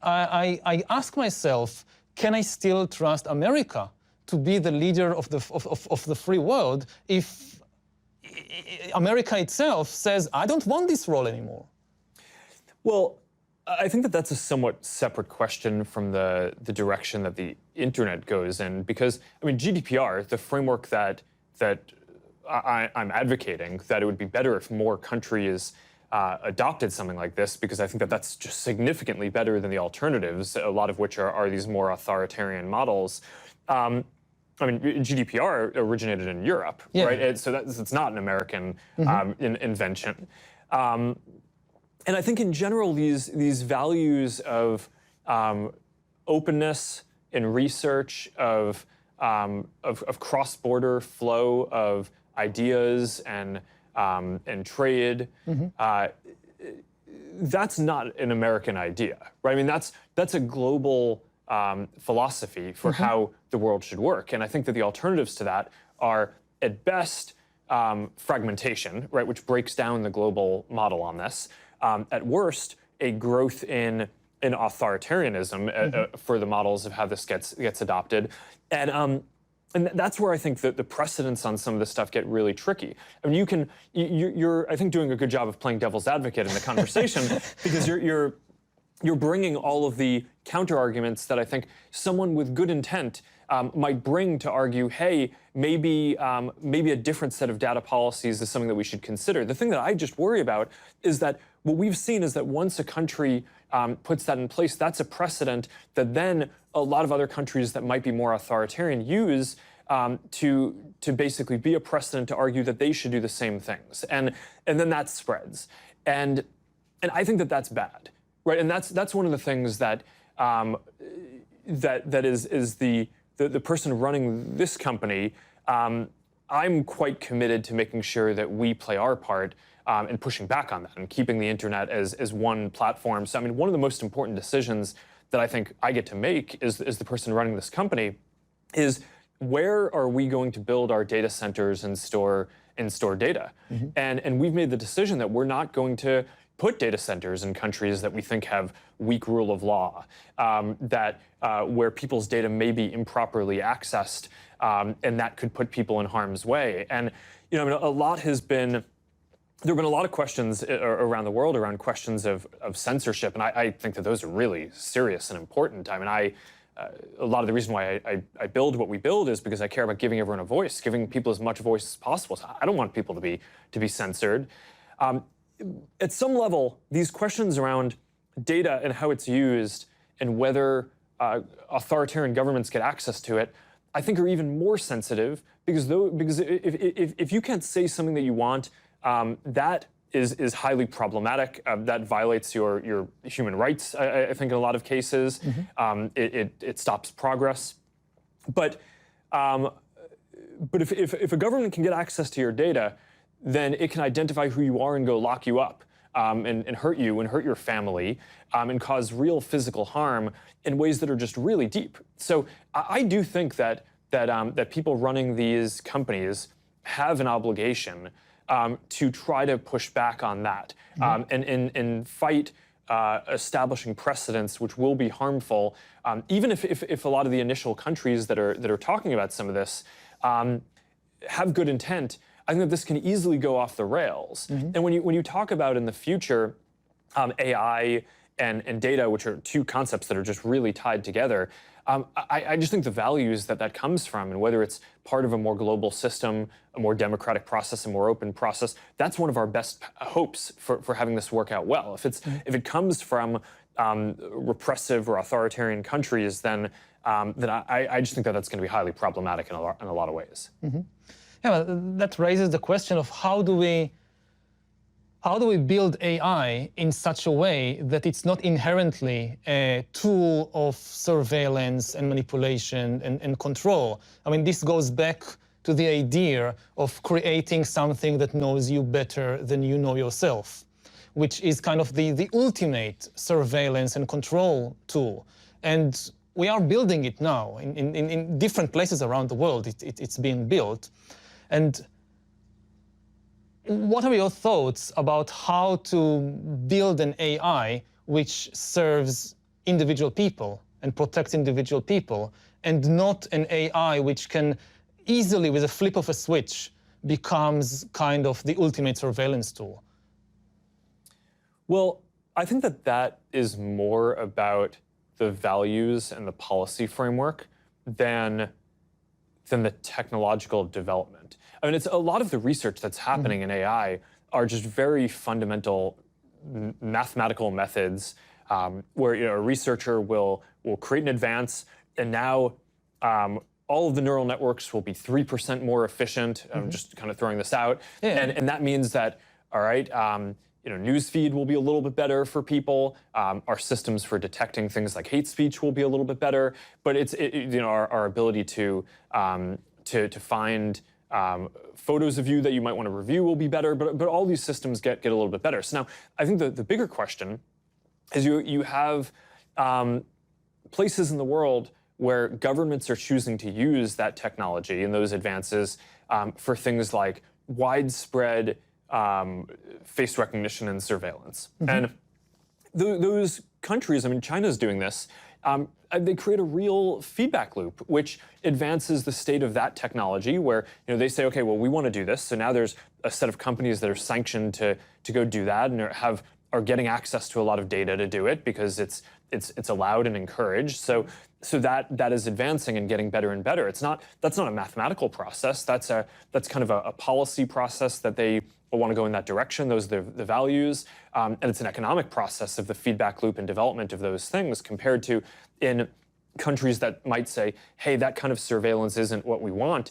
I ask myself, can I still trust America to be the leader of the free world if America itself says, I don't want this role anymore? Well, I think that that's a somewhat separate question from the direction that the internet goes in, because, I mean, GDPR, the framework that I'm advocating, that it would be better if more countries adopted something like this, because I think that that's just significantly better than the alternatives, a lot of which are these more authoritarian models. I mean, GDPR originated in Europe, right? So it's not an American invention. And I think in general, these values of openness in research, of cross-border flow of ideas and trade, that's not an American idea, right? I mean, that's a global philosophy for how the world should work. And I think that the alternatives to that are, at best, fragmentation, right, which breaks down the global model on this. At worst, a growth in authoritarianism for the models of how this gets adopted. And that's where I think that the precedents on some of this stuff get really tricky. I mean, you're I think, doing a good job of playing devil's advocate in the conversation because you're bringing all of the counter-arguments that I think someone with good intent might bring to argue, hey, maybe a different set of data policies is something that we should consider. The thing that I just worry about is that what we've seen is that once a country puts that in place, that's a precedent that then a lot of other countries that might be more authoritarian use to basically be a precedent to argue that they should do the same things. And then that spreads. And I think that that's bad, right? And that's one of the things that that is the person running this company. I'm quite committed to making sure that we play our part in pushing back on that and keeping the internet as one platform. So, I mean, one of the most important decisions that I think I get to make is the person running this company is, where are we going to build our data centers and store data? And we've made the decision that we're not going to put data centers in countries that we think have weak rule of law, where people's data may be improperly accessed, and that could put people in harm's way. And I mean, there have been a lot of questions around the world around questions of censorship, and I think that those are really serious and important. I mean, a lot of the reason why I build what we build is because I care about giving everyone a voice, giving people as much voice as possible. So I don't want people to be censored. At some level, these questions around data and how it's used and whether authoritarian governments get access to it, I think are even more sensitive because if you can't say something that you want, that is highly problematic. That violates your human rights, I think, in a lot of cases. It stops progress. But if a government can get access to your data, then it can identify who you are and go lock you up and hurt you and hurt your family and cause real physical harm in ways that are just really deep. So I do think that people running these companies have an obligation to try to push back on that and fight establishing precedents which will be harmful, even if a lot of the initial countries that are talking about some of this have good intent. I think that this can easily go off the rails. And when you talk about in the future AI and data, which are two concepts that are just really tied together, I just think the values that comes from, and whether it's part of a more global system, a more democratic process, a more open process, that's one of our best hopes for having this work out well. If it comes from repressive or authoritarian countries, then I just think that that's going to be highly problematic in a lot of ways. Yeah, well, that raises the question of how do we build AI in such a way that it's not inherently a tool of surveillance and manipulation and control? I mean, this goes back to the idea of creating something that knows you better than you know yourself, which is kind of the ultimate surveillance and control tool. And we are building it now. In different places around the world, it's being built. And what are your thoughts about how to build an AI which serves individual people and protects individual people, and not an AI which can easily, with a flip of a switch, becomes kind of the ultimate surveillance tool? Well, I think that that is more about the values and the policy framework than the technological development. I mean, it's a lot of the research that's happening in AI are just very fundamental mathematical methods where a researcher will create an advance, and now all of the neural networks will be 3% more efficient. I'm just kind of throwing this out, and that means that, all right, newsfeed will be a little bit better for people. Our systems for detecting things like hate speech will be a little bit better, but our ability to find photos of you that you might want to review will be better. But all these systems get a little bit better. So now, I think the bigger question is you have places in the world where governments are choosing to use that technology and those advances for things like widespread face recognition and surveillance. And those countries, I mean, China's doing this, they create a real feedback loop, which advances the state of that technology, where they say, okay, well, we want to do this. So now there's a set of companies that are sanctioned to go do that and are getting access to a lot of data to do it because it's allowed and encouraged. So that is advancing and getting better and better. That's not a mathematical process. That's kind of a policy process that they want to go in that direction. Those are the values, and it's an economic process of the feedback loop and development of those things, compared to in countries that might say, hey, that kind of surveillance isn't what we want.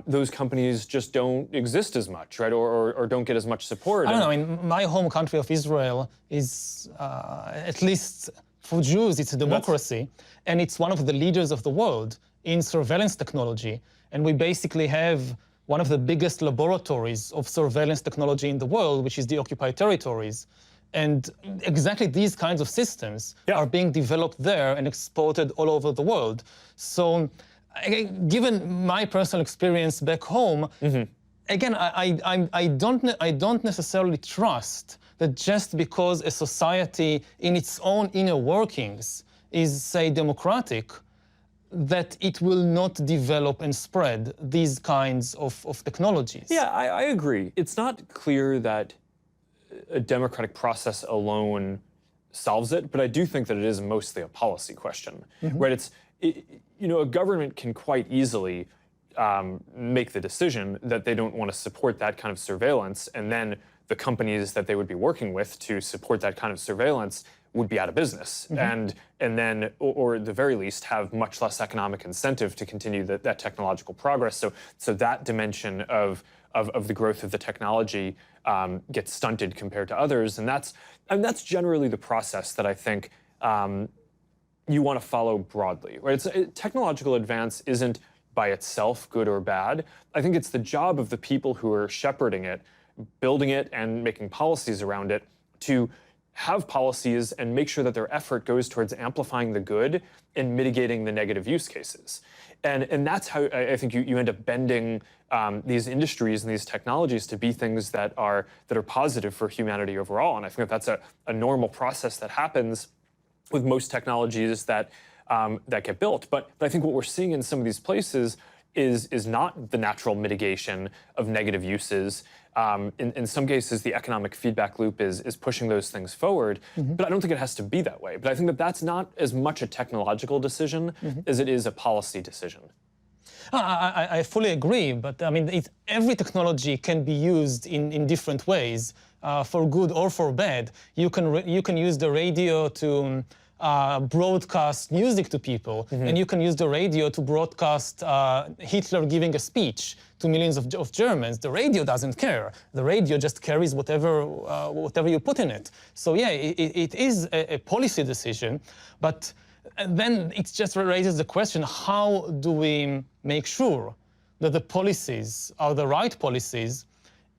Those companies just don't exist as much, right? Or don't get as much support. I don't know. In my home country of Israel is, at least for Jews, it's a democracy, and it's one of the leaders of the world in surveillance technology. And we basically have one of the biggest laboratories of surveillance technology in the world, which is the occupied territories. And exactly these kinds of systems are being developed there and exported all over the world. So given my personal experience back home, again, I don't necessarily trust that just because a society in its own inner workings is, say, democratic, that it will not develop and spread these kinds of technologies. Yeah, I agree. It's not clear that a democratic process alone solves it, but I do think that it is mostly a policy question, right? A government can quite easily make the decision that they don't want to support that kind of surveillance, and then the companies that they would be working with to support that kind of surveillance would be out of business, and then, or at the very least, have much less economic incentive to continue that technological progress. So that dimension of the growth of the technology gets stunted compared to others, and that's generally the process that I think you want to follow broadly. Right? Technological advance isn't by itself good or bad. I think it's the job of the people who are shepherding it, building it, and making policies around it to have policies and make sure that their effort goes towards amplifying the good and mitigating the negative use cases. And that's how I think you end up bending these industries and these technologies to be things that are positive for humanity overall. And I think that's a normal process that happens with most technologies that get built. But I think what we're seeing in some of these places is not the natural mitigation of negative uses. In some cases, the economic feedback loop is pushing those things forward, but I don't think it has to be that way. But I think that that's not as much a technological decision as it is a policy decision. I fully agree, but I mean, every technology can be used in different ways, for good or for bad. You can use the radio to broadcast music to people, and you can use the radio to broadcast Hitler giving a speech to millions of Germans. The radio doesn't care. The radio just carries whatever you put in it. So yeah, it is a policy decision, but then it just raises the question, how do we make sure that the policies are the right policies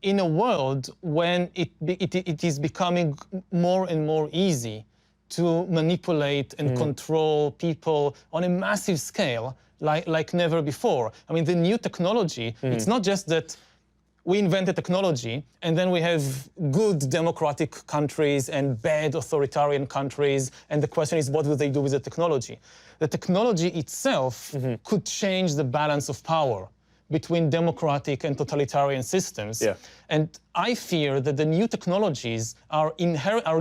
in a world when it is becoming more and more easy to manipulate and control people on a massive scale like never before. I mean, the new technology, it's not just that we invented technology and then we have good democratic countries and bad authoritarian countries, and the question is, what will they do with the technology? The technology itself could change the balance of power between democratic and totalitarian systems. Yeah. And I fear that the new technologies are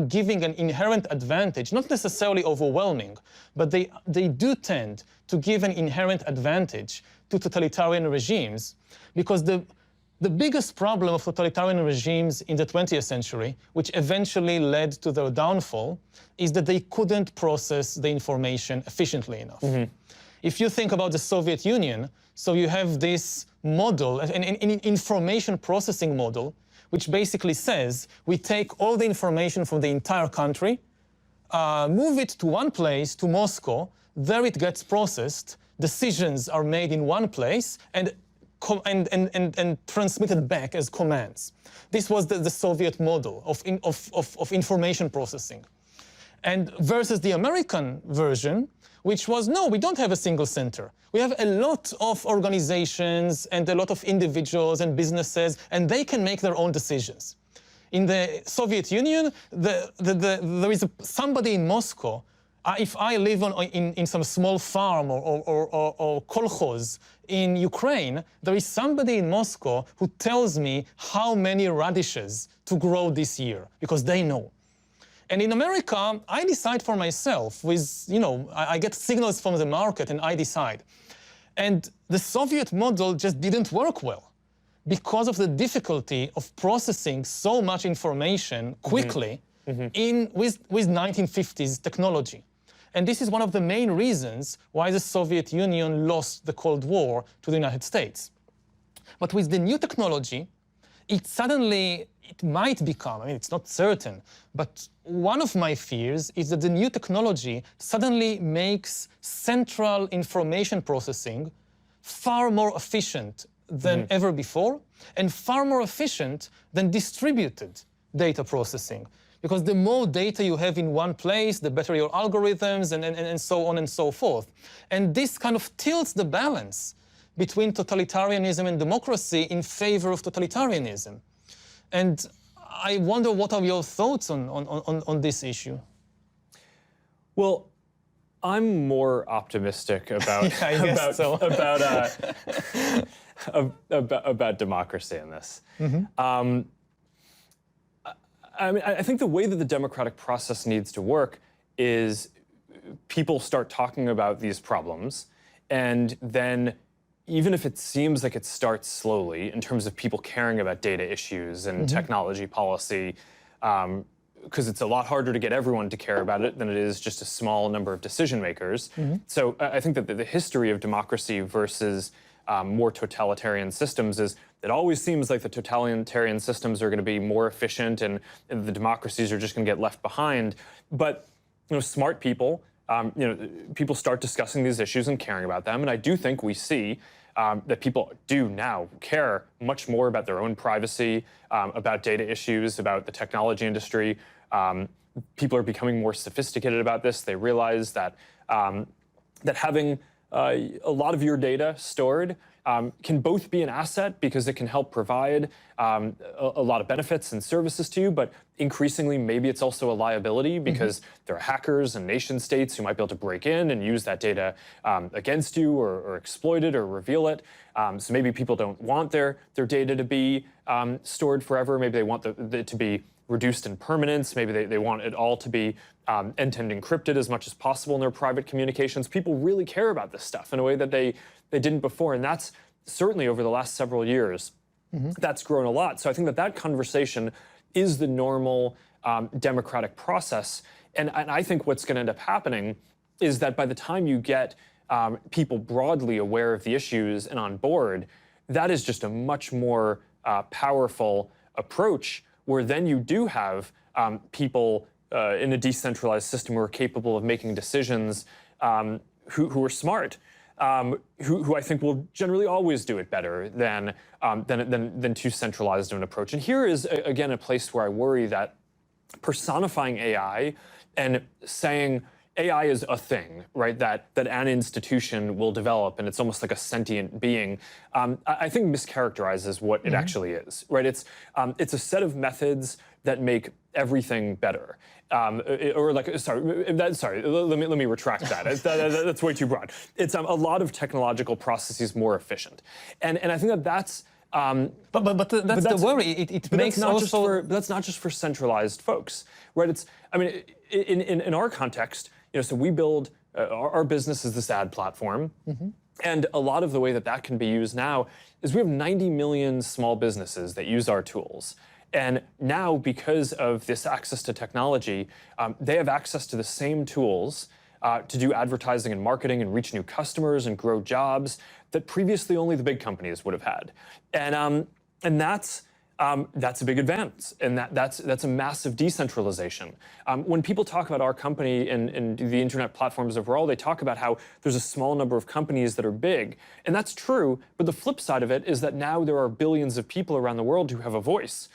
giving an inherent advantage, not necessarily overwhelming, but they do tend to give an inherent advantage to totalitarian regimes, because the biggest problem of totalitarian regimes in the 20th century, which eventually led to their downfall, is that they couldn't process the information efficiently enough. If you think about the Soviet Union, so you have this model, an information processing model, which basically says we take all the information from the entire country, move it to one place, to Moscow, there it gets processed, decisions are made in one place, and transmitted back as commands. This was the Soviet model of information processing. And versus the American version, which was, no, we don't have a single center. We have a lot of organizations and a lot of individuals and businesses, and they can make their own decisions. In the Soviet Union, there is somebody in Moscow. If I live in some small farm or kolkhoz in Ukraine, there is somebody in Moscow who tells me how many radishes to grow this year, because they know. And in America, I decide for myself with, I get signals from the market and I decide. And the Soviet model just didn't work well because of the difficulty of processing so much information quickly with 1950s technology. And this is one of the main reasons why the Soviet Union lost the Cold War to the United States. But with the new technology, it might become, I mean, it's not certain, but one of my fears is that the new technology suddenly makes central information processing far more efficient than ever before, and far more efficient than distributed data processing. Because the more data you have in one place, the better your algorithms, and so on and so forth. And this kind of tilts the balance between totalitarianism and democracy in favor of totalitarianism. And I wonder, what are your thoughts on this issue? Well, I'm more optimistic about about democracy in this. I mean, I think the way that the democratic process needs to work is people start talking about these problems, and then even if it seems like it starts slowly in terms of people caring about data issues and technology policy, because it's a lot harder to get everyone to care about it than it is just a small number of decision makers. So I think that the history of democracy versus more totalitarian systems is it always seems like the totalitarian systems are going to be more efficient and the democracies are just going to get left behind. But smart people, people start discussing these issues and caring about them. And I do think we see that people do now care much more about their own privacy, about data issues, about the technology industry. People are becoming more sophisticated about this. They realize that that having a lot of your data stored can both be an asset because it can help provide a lot of benefits and services to you, but increasingly maybe it's also a liability because there are hackers and nation states who might be able to break in and use that data against you or exploit it or reveal it. So maybe people don't want their data to be stored forever. Maybe they want it to be reduced in permanence. Maybe they want it all to be end-to-end encrypted as much as possible in their private communications. People really care about this stuff in a way that they didn't before, and that's certainly over the last several years, that's grown a lot. So I think that conversation is the normal democratic process, and I think what's going to end up happening is that by the time you get people broadly aware of the issues and on board, that is just a much more powerful approach, where then you do have people in a decentralized system who are capable of making decisions, who are smart, who I think will generally always do it better than too centralized of an approach. And here is, again, a place where I worry that personifying AI and saying AI is a thing, right, that an institution will develop, and it's almost like a sentient being, I think mischaracterizes what it actually is, right? It's a set of methods that make everything better. Let me retract that. That's way too broad. It's a lot of technological processes more efficient. And I think that's... But that's the worry. It makes also... That's not just for centralized folks, right? I mean, in our context, so we build, our business is this ad platform, and a lot of the way that can be used now is we have 90 million small businesses that use our tools. And now, because of this access to technology, they have access to the same tools to do advertising and marketing and reach new customers and grow jobs that previously only the big companies would have had. And that's a big advance, and that's a massive decentralization. When people talk about our company and the internet platforms overall, they talk about how there's a small number of companies that are big, and that's true, but the flip side of it is that now there are billions of people around the world who have a voice,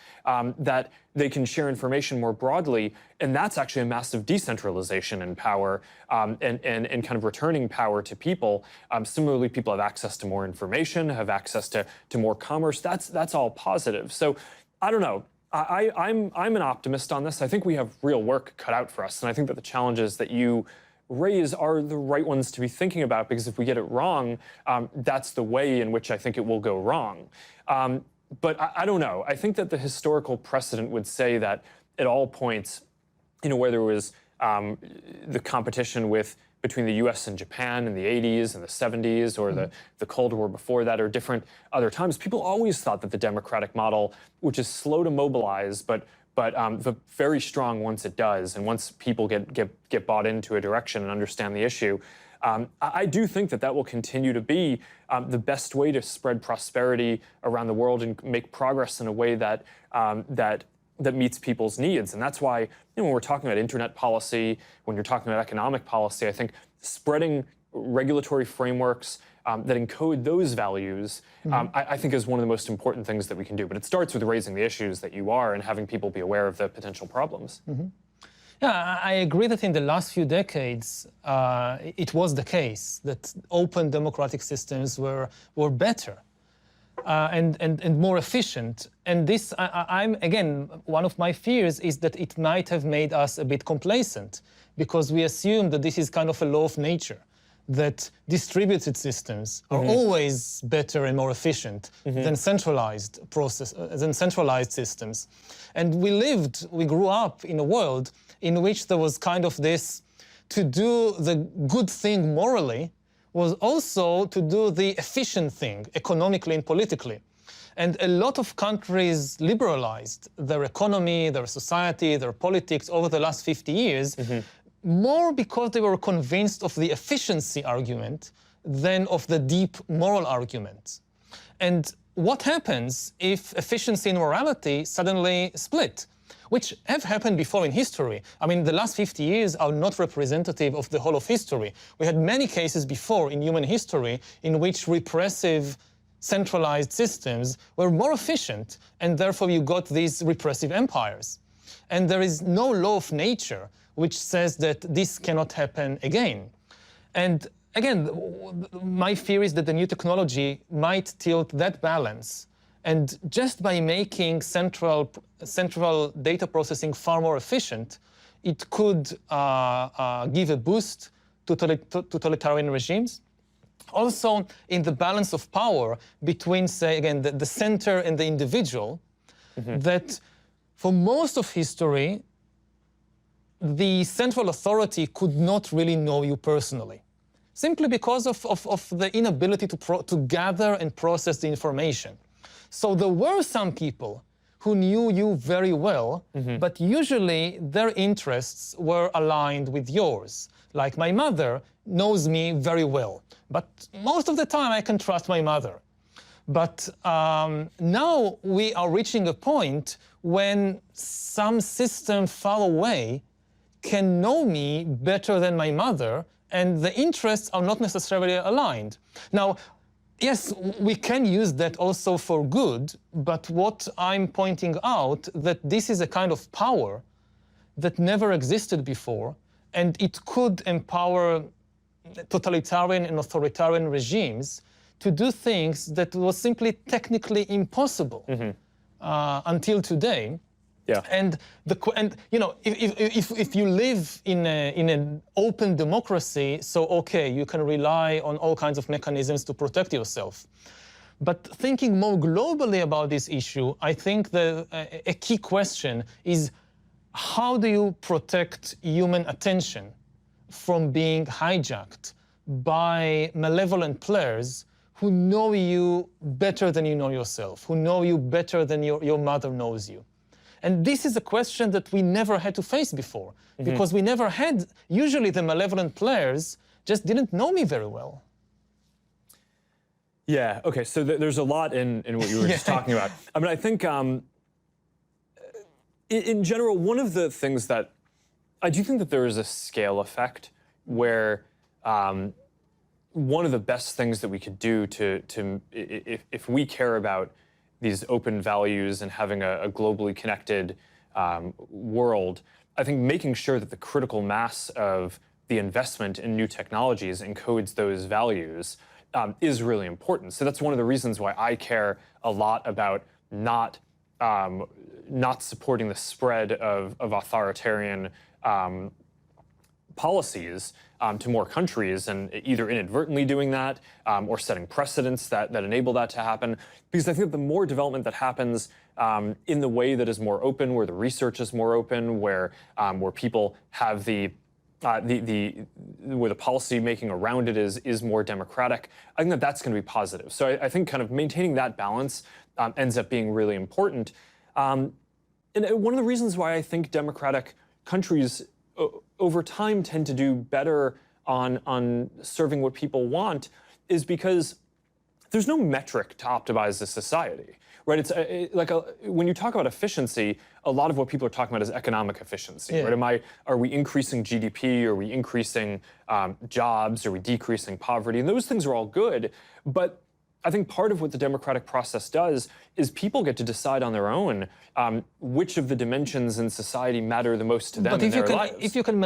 that they can share information more broadly, and that's actually a massive decentralization in power, and kind of returning power to people. Similarly, people have access to more information, have access to more commerce. That's all positive. So I don't know. I'm an optimist on this. I think we have real work cut out for us, and I think that the challenges that you raise are the right ones to be thinking about, because if we get it wrong, that's the way in which I think it will go wrong. But I don't know. I think that the historical precedent would say that at all points, where there was the competition between the US and Japan in the 80s and the 70s, or the Cold War before that, or different other times, people always thought that the democratic model, which is slow to mobilize, but very strong once it does, and once people get bought into a direction and understand the issue, I do think that will continue to be the best way to spread prosperity around the world and make progress in a way that meets people's needs. And that's why, when we're talking about internet policy, when you're talking about economic policy, I think spreading regulatory frameworks that encode those values, I think is one of the most important things that we can do. But it starts with raising the issues that you are and having people be aware of the potential problems. Yeah, I agree that in the last few decades, it was the case that open democratic systems were better and more efficient. And this, again, one of my fears is that it might have made us a bit complacent, because we assume that this is kind of a law of nature, that distributed systems are always better and more efficient than centralized systems. And we grew up in a world in which there was kind of this, to do the good thing morally was also to do the efficient thing economically and politically. And a lot of countries liberalized their economy, their society, their politics over the last 50 years, more because they were convinced of the efficiency argument than of the deep moral argument. And what happens if efficiency and morality suddenly split? Which have happened before in history. I mean, the last 50 years are not representative of the whole of history. We had many cases before in human history in which repressive, centralized systems were more efficient, and therefore you got these repressive empires. And there is no law of nature which says that this cannot happen again. And again, my fear is that the new technology might tilt that balance. And just by making central data processing far more efficient, it could give a boost to totalitarian regimes. Also, in the balance of power between, say, again, the center and the individual, that for most of history, the central authority could not really know you personally, simply because of the inability to gather and process the information. So there were some people who knew you very well, but usually their interests were aligned with yours. Like my mother knows me very well, but most of the time I can trust my mother. But now we are reaching a point when some system far away can know me better than my mother, and the interests are not necessarily aligned. Now, yes, we can use that also for good, but what I'm pointing out, that this is a kind of power that never existed before, and it could empower totalitarian and authoritarian regimes to do things that was simply technically impossible until today. Yeah. And you know, if you live in an open democracy, so okay, you can rely on all kinds of mechanisms to protect yourself. But thinking more globally about this issue, I think a key question is, how do you protect human attention from being hijacked by malevolent players who know you better than you know yourself, who know you better than your mother knows you? And this is a question that we never had to face before, because we never had, usually the malevolent players just didn't know me very well. Yeah, okay, so there's a lot in what you were just talking about. I mean, I think in general, one of the things that, I do think that there is a scale effect where one of the best things that we could do if we care about these open values and having a globally connected world, I think making sure that the critical mass of the investment in new technologies encodes those values is really important. So that's one of the reasons why I care a lot about not supporting the spread of authoritarian policies to more countries, and either inadvertently doing that or setting precedents that enable that to happen. Because I think that the more development that happens in the way that is more open, where the research is more open, where people have where the policy making around it is more democratic, I think that that's going to be positive. So I think kind of maintaining that balance ends up being really important. And one of the reasons why I think democratic countries over time tend to do better on serving what people want is because there's no metric to optimize a society, right? It's when you talk about efficiency, a lot of what people are talking about is economic efficiency, right? Are we increasing GDP? Are we increasing jobs? Are we decreasing poverty? And those things are all good, but I think part of what the democratic process does is people get to decide on their own which of the dimensions in society matter the most to them in their lives. If you can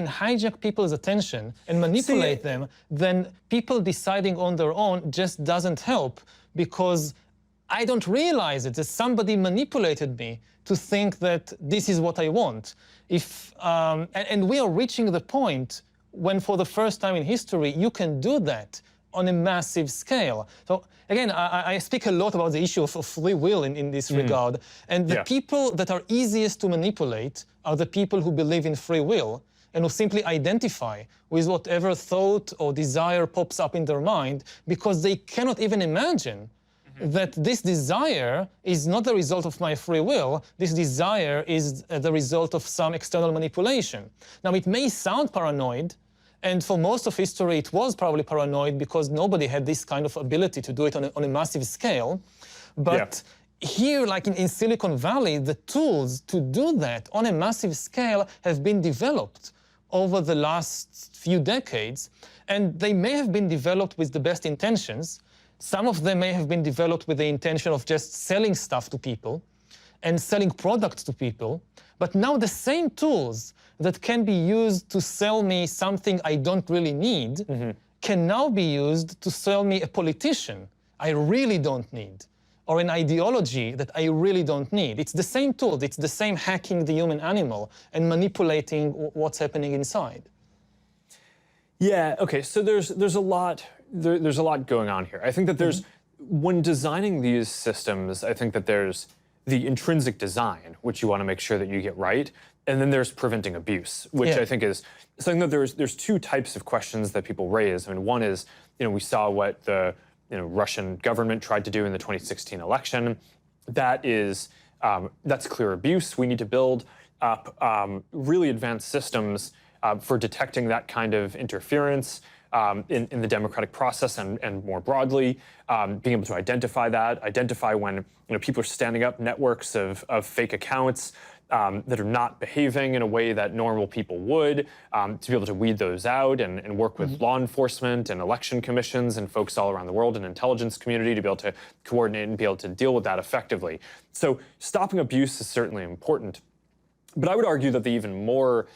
hijack people's attention and manipulate them, then people deciding on their own just doesn't help, because I don't realize it, that somebody manipulated me to think that this is what I want. And we are reaching the point when, for the first time in history, you can do that on a massive scale. So again, I speak a lot about the issue of free will in this regard, and the people that are easiest to manipulate are the people who believe in free will and who simply identify with whatever thought or desire pops up in their mind, because they cannot even imagine that this desire is not the result of my free will. This desire is the result of some external manipulation. Now, it may sound paranoid, and for most of history, it was probably paranoid because nobody had this kind of ability to do it on a massive scale. But here, like in Silicon Valley, the tools to do that on a massive scale have been developed over the last few decades. And they may have been developed with the best intentions. Some of them may have been developed with the intention of just selling stuff to people and selling products to people. But now the same tools that can be used to sell me something I don't really need can now be used to sell me a politician I really don't need, or an ideology that I really don't need. It's the same tool. It's the same hacking the human animal and manipulating what's happening inside. Yeah, okay, so there's a lot going on here. I think that there's, when designing these systems, I think that there's the intrinsic design, which you want to make sure that you get right, and then there's preventing abuse, which I think is something that there's two types of questions that people raise. I mean, one is, we saw what the Russian government tried to do in the 2016 election. That's clear abuse. We need to build up really advanced systems for detecting that kind of interference in the democratic process and more broadly, being able to identify when people are standing up networks of fake accounts that are not behaving in a way that normal people would, to be able to weed those out and work with law enforcement and election commissions and folks all around the world and intelligence community to be able to coordinate and be able to deal with that effectively. So stopping abuse is certainly important. But I would argue that the even more,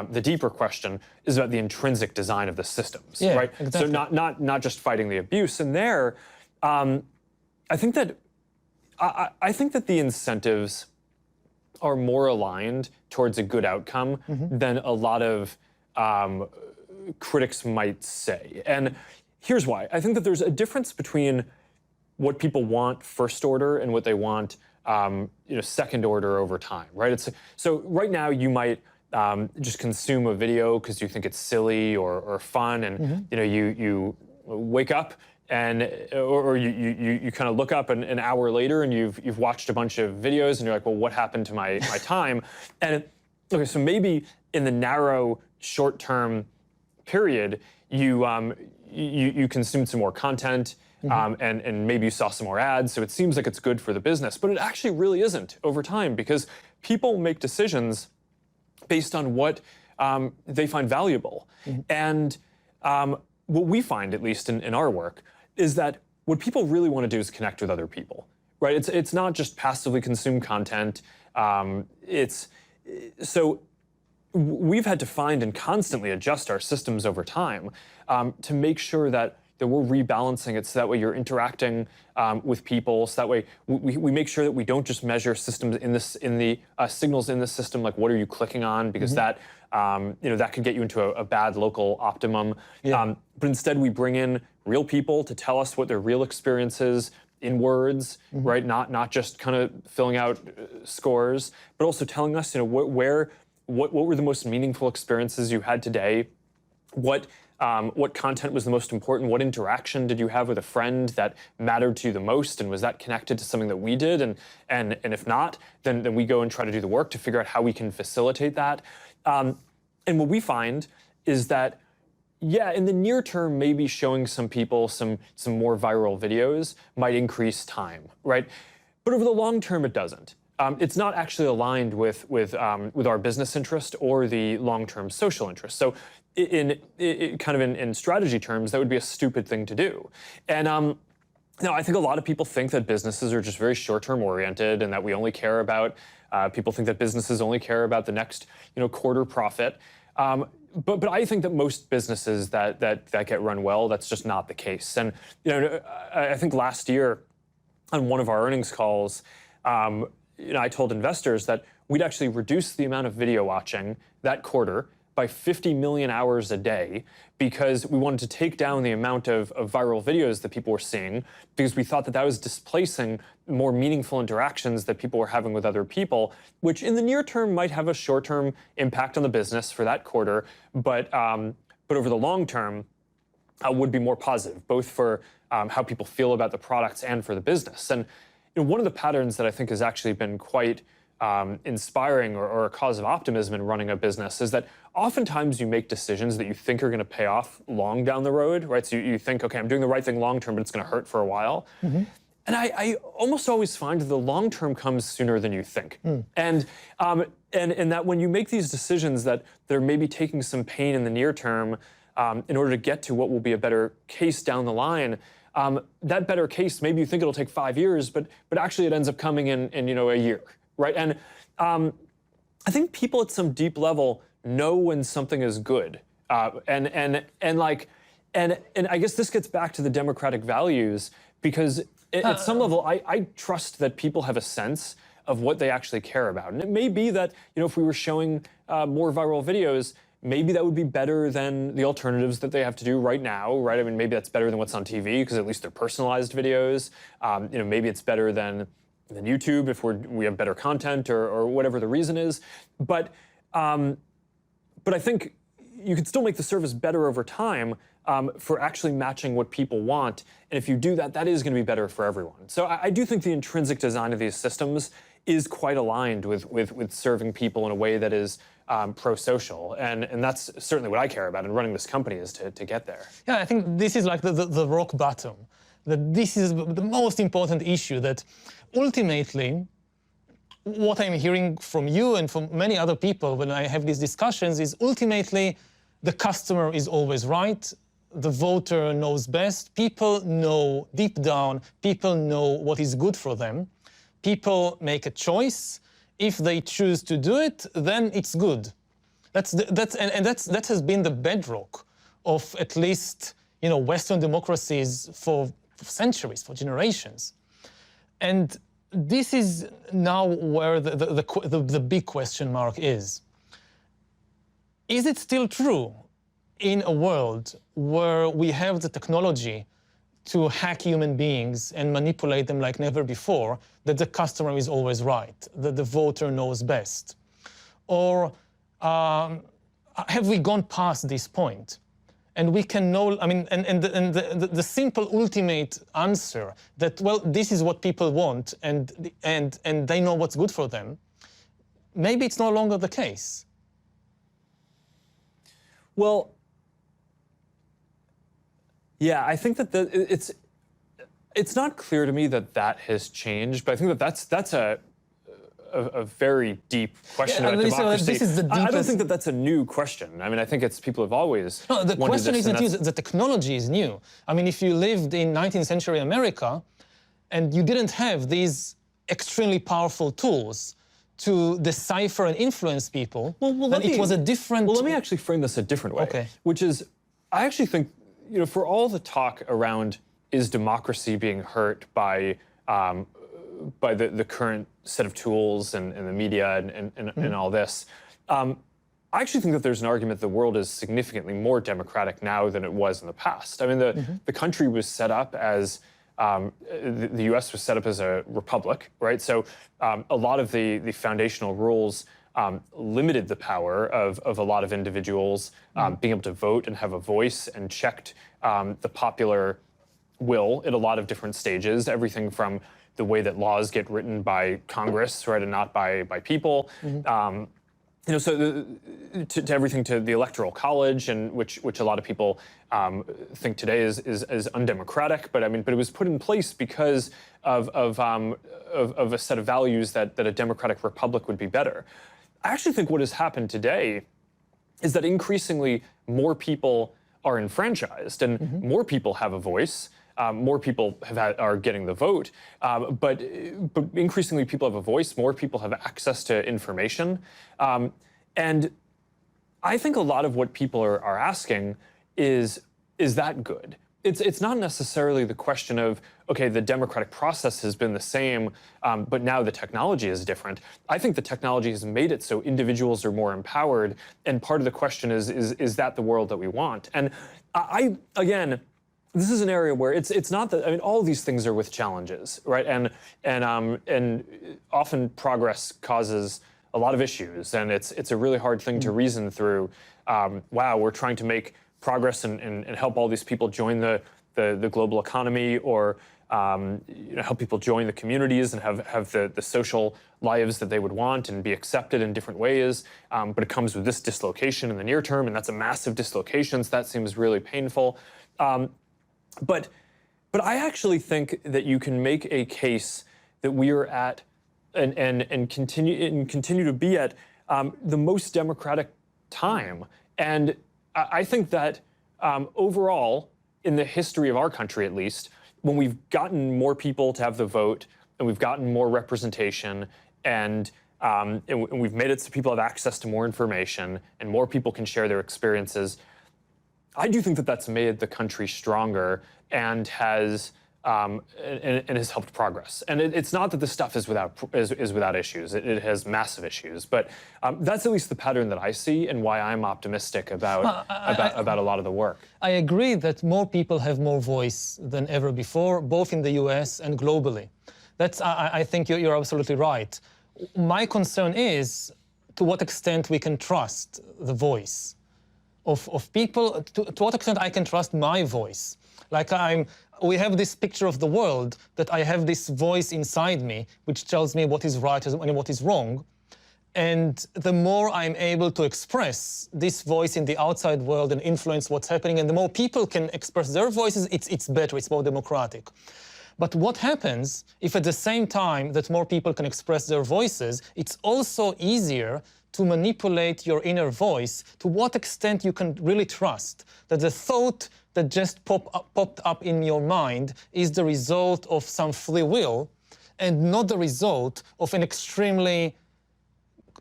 the deeper question is about the intrinsic design of the systems, Yeah, right? exactly. So not just fighting the abuse. And there, I think that the incentives are more aligned towards a good outcome than a lot of critics might say. And here's why. I think that there's a difference between what people want first order and what they want second order over time, right? So right now you might just consume a video because you think it's silly or fun, and you wake up and or you kind of look up an hour later and you've watched a bunch of videos and you're like, well, what happened to my time? And okay, so maybe in the narrow short-term period, you consumed some more content. And maybe you saw some more ads, so it seems like it's good for the business, but it actually really isn't over time, because people make decisions based on what they find valuable. And what we find, at least in our work, is that what people really want to do is connect with other people, right? It's not just passively consume content. So we've had to find and constantly adjust our systems over time to make sure that we're rebalancing it so that way you're interacting with people, so that way we make sure that we don't just measure systems in the signals in the system, like what are you clicking on, because that that could get you into a bad local optimum. But instead we bring in real people to tell us what their real experience is in words, right? Not just kind of filling out scores, but also telling us what were the most meaningful experiences you had today, what content was the most important, what interaction did you have with a friend that mattered to you the most, and was that connected to something that we did? And if not, then we go and try to do the work to figure out how we can facilitate that. And what we find is that, yeah, in the near term, maybe showing some people some more viral videos might increase time, right? But over the long term, it doesn't. It's not actually aligned with our business interest or the long-term social interest. So in strategy terms, that would be a stupid thing to do. And now I think a lot of people think that businesses are just very short-term oriented, and that we only care about, people think that businesses only care about the next quarter profit. But I think that most businesses that get run well, that's just not the case. And I think last year on one of our earnings calls, I told investors that we'd actually reduce the amount of video watching that quarter by 50 million hours a day, because we wanted to take down the amount of viral videos that people were seeing, because we thought that was displacing more meaningful interactions that people were having with other people, which in the near term might have a short-term impact on the business for that quarter, but over the long term would be more positive, both for how people feel about the products and for the business. And one of the patterns that I think has actually been quite inspiring or a cause of optimism in running a business is that oftentimes you make decisions that you think are going to pay off long down the road, right? So you think, okay, I'm doing the right thing long term, but it's going to hurt for a while. And I almost always find that the long term comes sooner than you think. And that when you make these decisions that they're maybe taking some pain in the near term in order to get to what will be a better case down the line, that better case, maybe you think it'll take 5 years, but actually it ends up coming in a year, right? And I think people at some deep level know when something is good, and I guess this gets back to the democratic values, because at some level I trust that people have a sense of what they actually care about, and it may be that if we were showing more viral videos, maybe that would be better than the alternatives that they have to do right now, right? I mean, maybe that's better than what's on TV, because at least they're personalized videos. Maybe it's better than YouTube if we have better content, or whatever the reason is. But I think you can still make the service better over time for actually matching what people want. And if you do that, that is going to be better for everyone. So I do think the intrinsic design of these systems is quite aligned with serving people in a way that is pro-social. And that's certainly what I care about in running this company, is to get there. Yeah, I think this is like the rock bottom. That this is the most important issue, that ultimately what I'm hearing from you and from many other people when I have these discussions is ultimately the customer is always right, the voter knows best, people know deep down, people know what is good for them, people make a choice. if they choose to do it, then it's good. That has been the bedrock of at least Western democracies for centuries, for generations. And this is now where the big question mark is. Is it still true in a world where we have the technology to hack human beings and manipulate them like never before, that the customer is always right, that the voter knows best? Or have we gone past this point? And we can know, the simple ultimate answer that, well, this is what people want and they know what's good for them, maybe it's no longer the case. Well, yeah, I think that it's not clear to me that that has changed, but I think that that's a very deep question about democracy. This is the deepest... I don't think that that's a new question. I mean, I think it's people have always No, the question this, isn't new. The technology is new. I mean, if you lived in 19th century America and you didn't have these extremely powerful tools to decipher and influence people, then it was a different... Well, let me actually frame this a different way, okay. Which is, I actually think, for all the talk around is democracy being hurt by the current set of tools and the media and all this, I actually think that there's an argument the world is significantly more democratic now than it was in the past. I mean, the country was set up as, the US was set up as a republic, right? So a lot of the foundational rules limited the power of a lot of individuals being able to vote and have a voice, and checked the popular will at a lot of different stages, everything from the way that laws get written by Congress, right, and not by people. So to everything to the Electoral College, and which a lot of people think today is undemocratic, but it was put in place because of a set of values that a democratic republic would be better. I actually think what has happened today is that increasingly more people are enfranchised and more people have a voice. More people are getting the vote, but increasingly people have a voice, more people have access to information. And I think a lot of what people are asking is that good? It's not necessarily the question of, okay, the democratic process has been the same, but now the technology is different. I think the technology has made it so individuals are more empowered, and part of the question is that the world that we want? And again, this is an area where it's not that, all these things are with challenges, right? And often progress causes a lot of issues, and it's a really hard thing to reason through. Wow, we're trying to make progress and help all these people join the global economy, or help people join the communities and have the social lives that they would want and be accepted in different ways. But it comes with this dislocation in the near term, and that's a massive dislocation, so that seems really painful. But I actually think that you can make a case that we are at and continue to be at the most democratic time. And I think that overall, in the history of our country at least, when we've gotten more people to have the vote, and we've gotten more representation, and we've made it so people have access to more information, and more people can share their experiences, I do think that that's made the country stronger and has helped progress. And it's not that this stuff is without issues. It has massive issues, but that's at least the pattern that I see, and why I'm optimistic about a lot of the work. I agree that more people have more voice than ever before, both in the US and globally. I think you're absolutely right. My concern is to what extent we can trust the voice of people, to what extent I can trust my voice. Like we have this picture of the world, that I have this voice inside me which tells me what is right and what is wrong. And the more I'm able to express this voice in the outside world and influence what's happening, and the more people can express their voices, it's better, it's more democratic. But what happens if at the same time that more people can express their voices, it's also easier to manipulate your inner voice? To what extent you can really trust that the thought that just popped up in your mind is the result of some free will and not the result of an extremely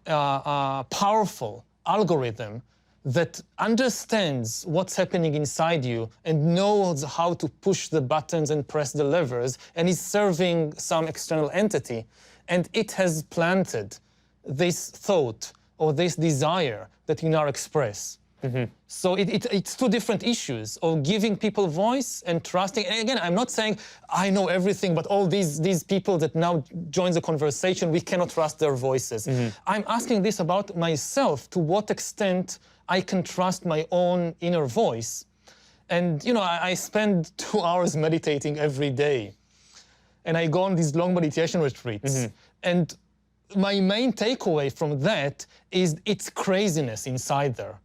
powerful algorithm that understands what's happening inside you and knows how to push the buttons and press the levers and is serving some external entity. And it has planted this thought or this desire that you now express. So it's two different issues of giving people voice and trusting. And again, I'm not saying I know everything, but all these people that now join the conversation, we cannot trust their voices. I'm asking this about myself, to what extent I can trust my own inner voice. And you know, I spend 2 hours meditating every day. And I go on these long meditation retreats. And my main takeaway from that is it's craziness inside there.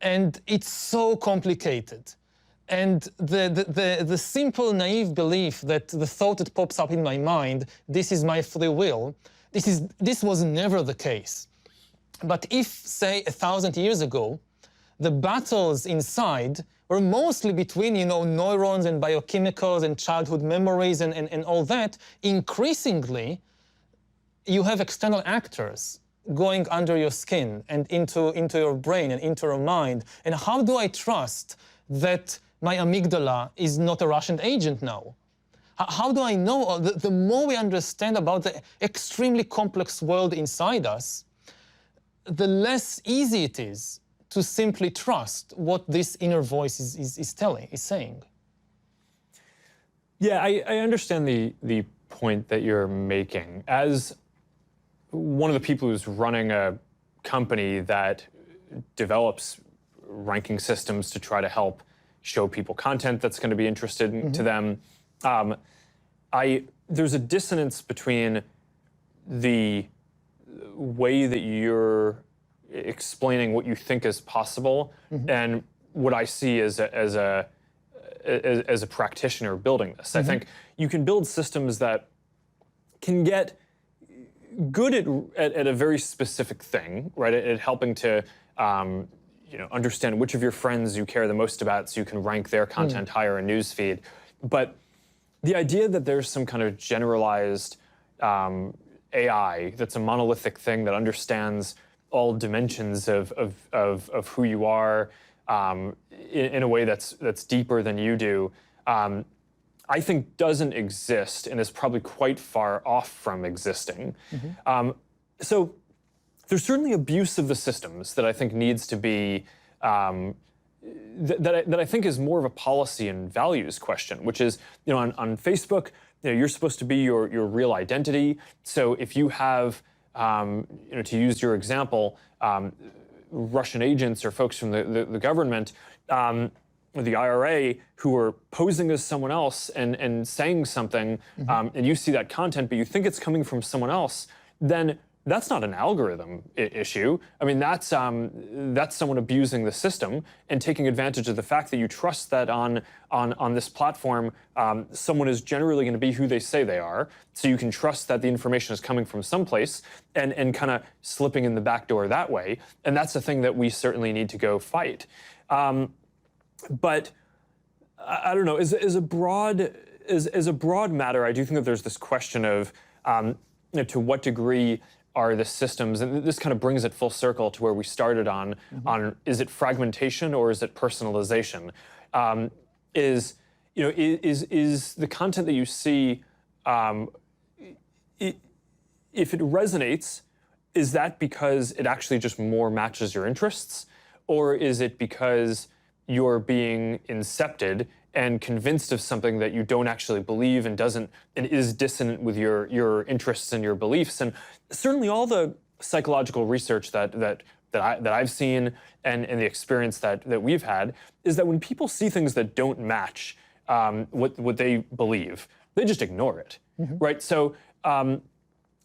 And it's so complicated. And the simple, naive belief that the thought that pops up in my mind, this is my free will, this was never the case. But if, say, 1,000 years ago, the battles inside were mostly between, you know, neurons and biochemicals and childhood memories and all that, increasingly, you have external actors going under your skin and into your brain and into your mind. And how do I trust that my amygdala is not a Russian agent now? How do I know? The more we understand about the extremely complex world inside us, the less easy it is to simply trust what this inner voice is saying. Yeah, I understand the point that you're making. As one of the people who's running a company that develops ranking systems to try to help show people content that's going to be interesting to them, there's a dissonance between the way that you're explaining what you think is possible and what I see as a practitioner building this. I think you can build systems that can get good at a very specific thing, right? At helping to you know, understand which of your friends you care the most about so you can rank their content higher in newsfeed. But the idea that there's some kind of generalized AI that's a monolithic thing that understands all dimensions of who you are in a way that's deeper than you do, I think doesn't exist and is probably quite far off from existing. So there's certainly abuse of the systems that I think needs to be, that I think is more of a policy and values question, which is, you know, on Facebook, you know, you're supposed to be your real identity. So if you have, you know, to use your example, Russian agents or folks from the government, or the IRA, who are posing as someone else and saying something, and you see that content, but you think it's coming from someone else, then that's not an algorithm issue. I mean, that's someone abusing the system and taking advantage of the fact that you trust that on this platform, someone is generally going to be who they say they are. So you can trust that the information is coming from someplace and kind of slipping in the back door that way. And that's the thing that we certainly need to go fight. But I don't know. As a broad matter, I do think that there's this question of you know, to what degree are the systems, and this kind of brings it full circle to where we started on is it fragmentation or is it personalization? Is the content that you see, if it resonates, is that because it actually just more matches your interests, or is it because you're being incepted and convinced of something that you don't actually believe and is dissonant with your interests and your beliefs? And certainly all the psychological research that I've seen and the experience that we've had is that when people see things that don't match what they believe, they just ignore it, right? So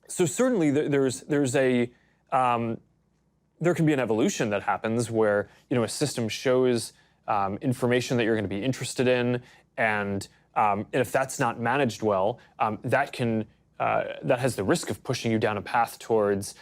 so certainly there can be an evolution that happens where, you know, a system shows information that you're going to be interested in, and if that's not managed well, that has the risk of pushing you down a path towards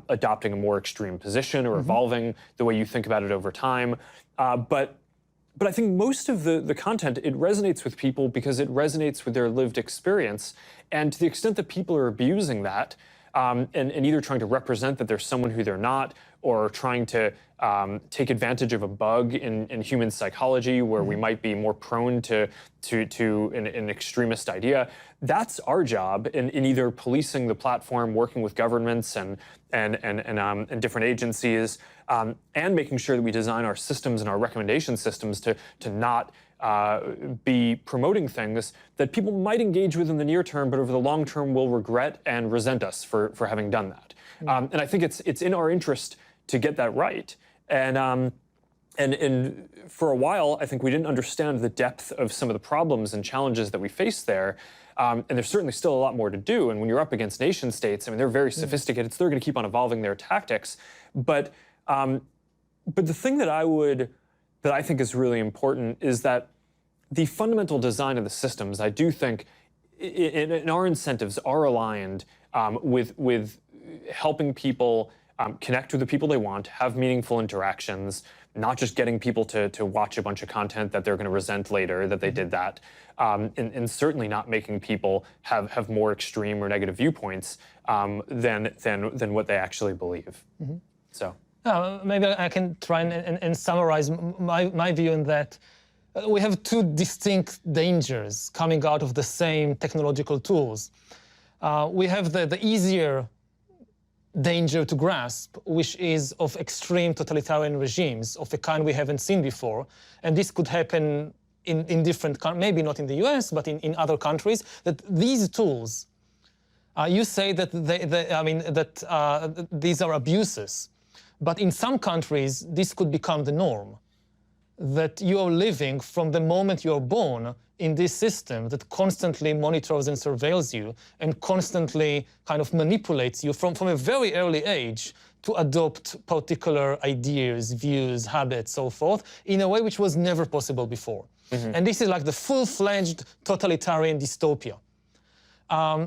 adopting a more extreme position or evolving the way you think about it over time. But I think most of the content, it resonates with people because it resonates with their lived experience, and to the extent that people are abusing that, and either trying to represent that they're someone who they're not, or trying to take advantage of a bug in human psychology where we might be more prone to an extremist idea. That's our job in either policing the platform, working with governments and different agencies, and making sure that we design our systems and our recommendation systems to not be promoting things that people might engage with in the near term, but over the long term will regret and resent us for having done that. And I think it's in our interest to get that right. And for a while, I think we didn't understand the depth of some of the problems and challenges that we face there. And there's certainly still a lot more to do. And when you're up against nation states, I mean, they're very sophisticated, so they're going to keep on evolving their tactics. But the thing that I think is really important is that the fundamental design of the systems, I do think, in our incentives are aligned with helping people connect with the people they want, have meaningful interactions, not just getting people to watch a bunch of content that they're going to resent later that they did that, and certainly not making people have more extreme or negative viewpoints than what they actually believe. So maybe I can try and summarize my view in that. We have two distinct dangers coming out of the same technological tools. We have the easier danger to grasp, which is of extreme totalitarian regimes of a kind we haven't seen before. And this could happen in different countries, maybe not in the US, but in other countries, that these tools, you say that these are abuses, but in some countries, this could become the norm, that you are living from the moment you're born in this system that constantly monitors and surveils you and constantly kind of manipulates you from a very early age to adopt particular ideas, views, habits, so forth, in a way which was never possible before. And this is like the full-fledged totalitarian dystopia,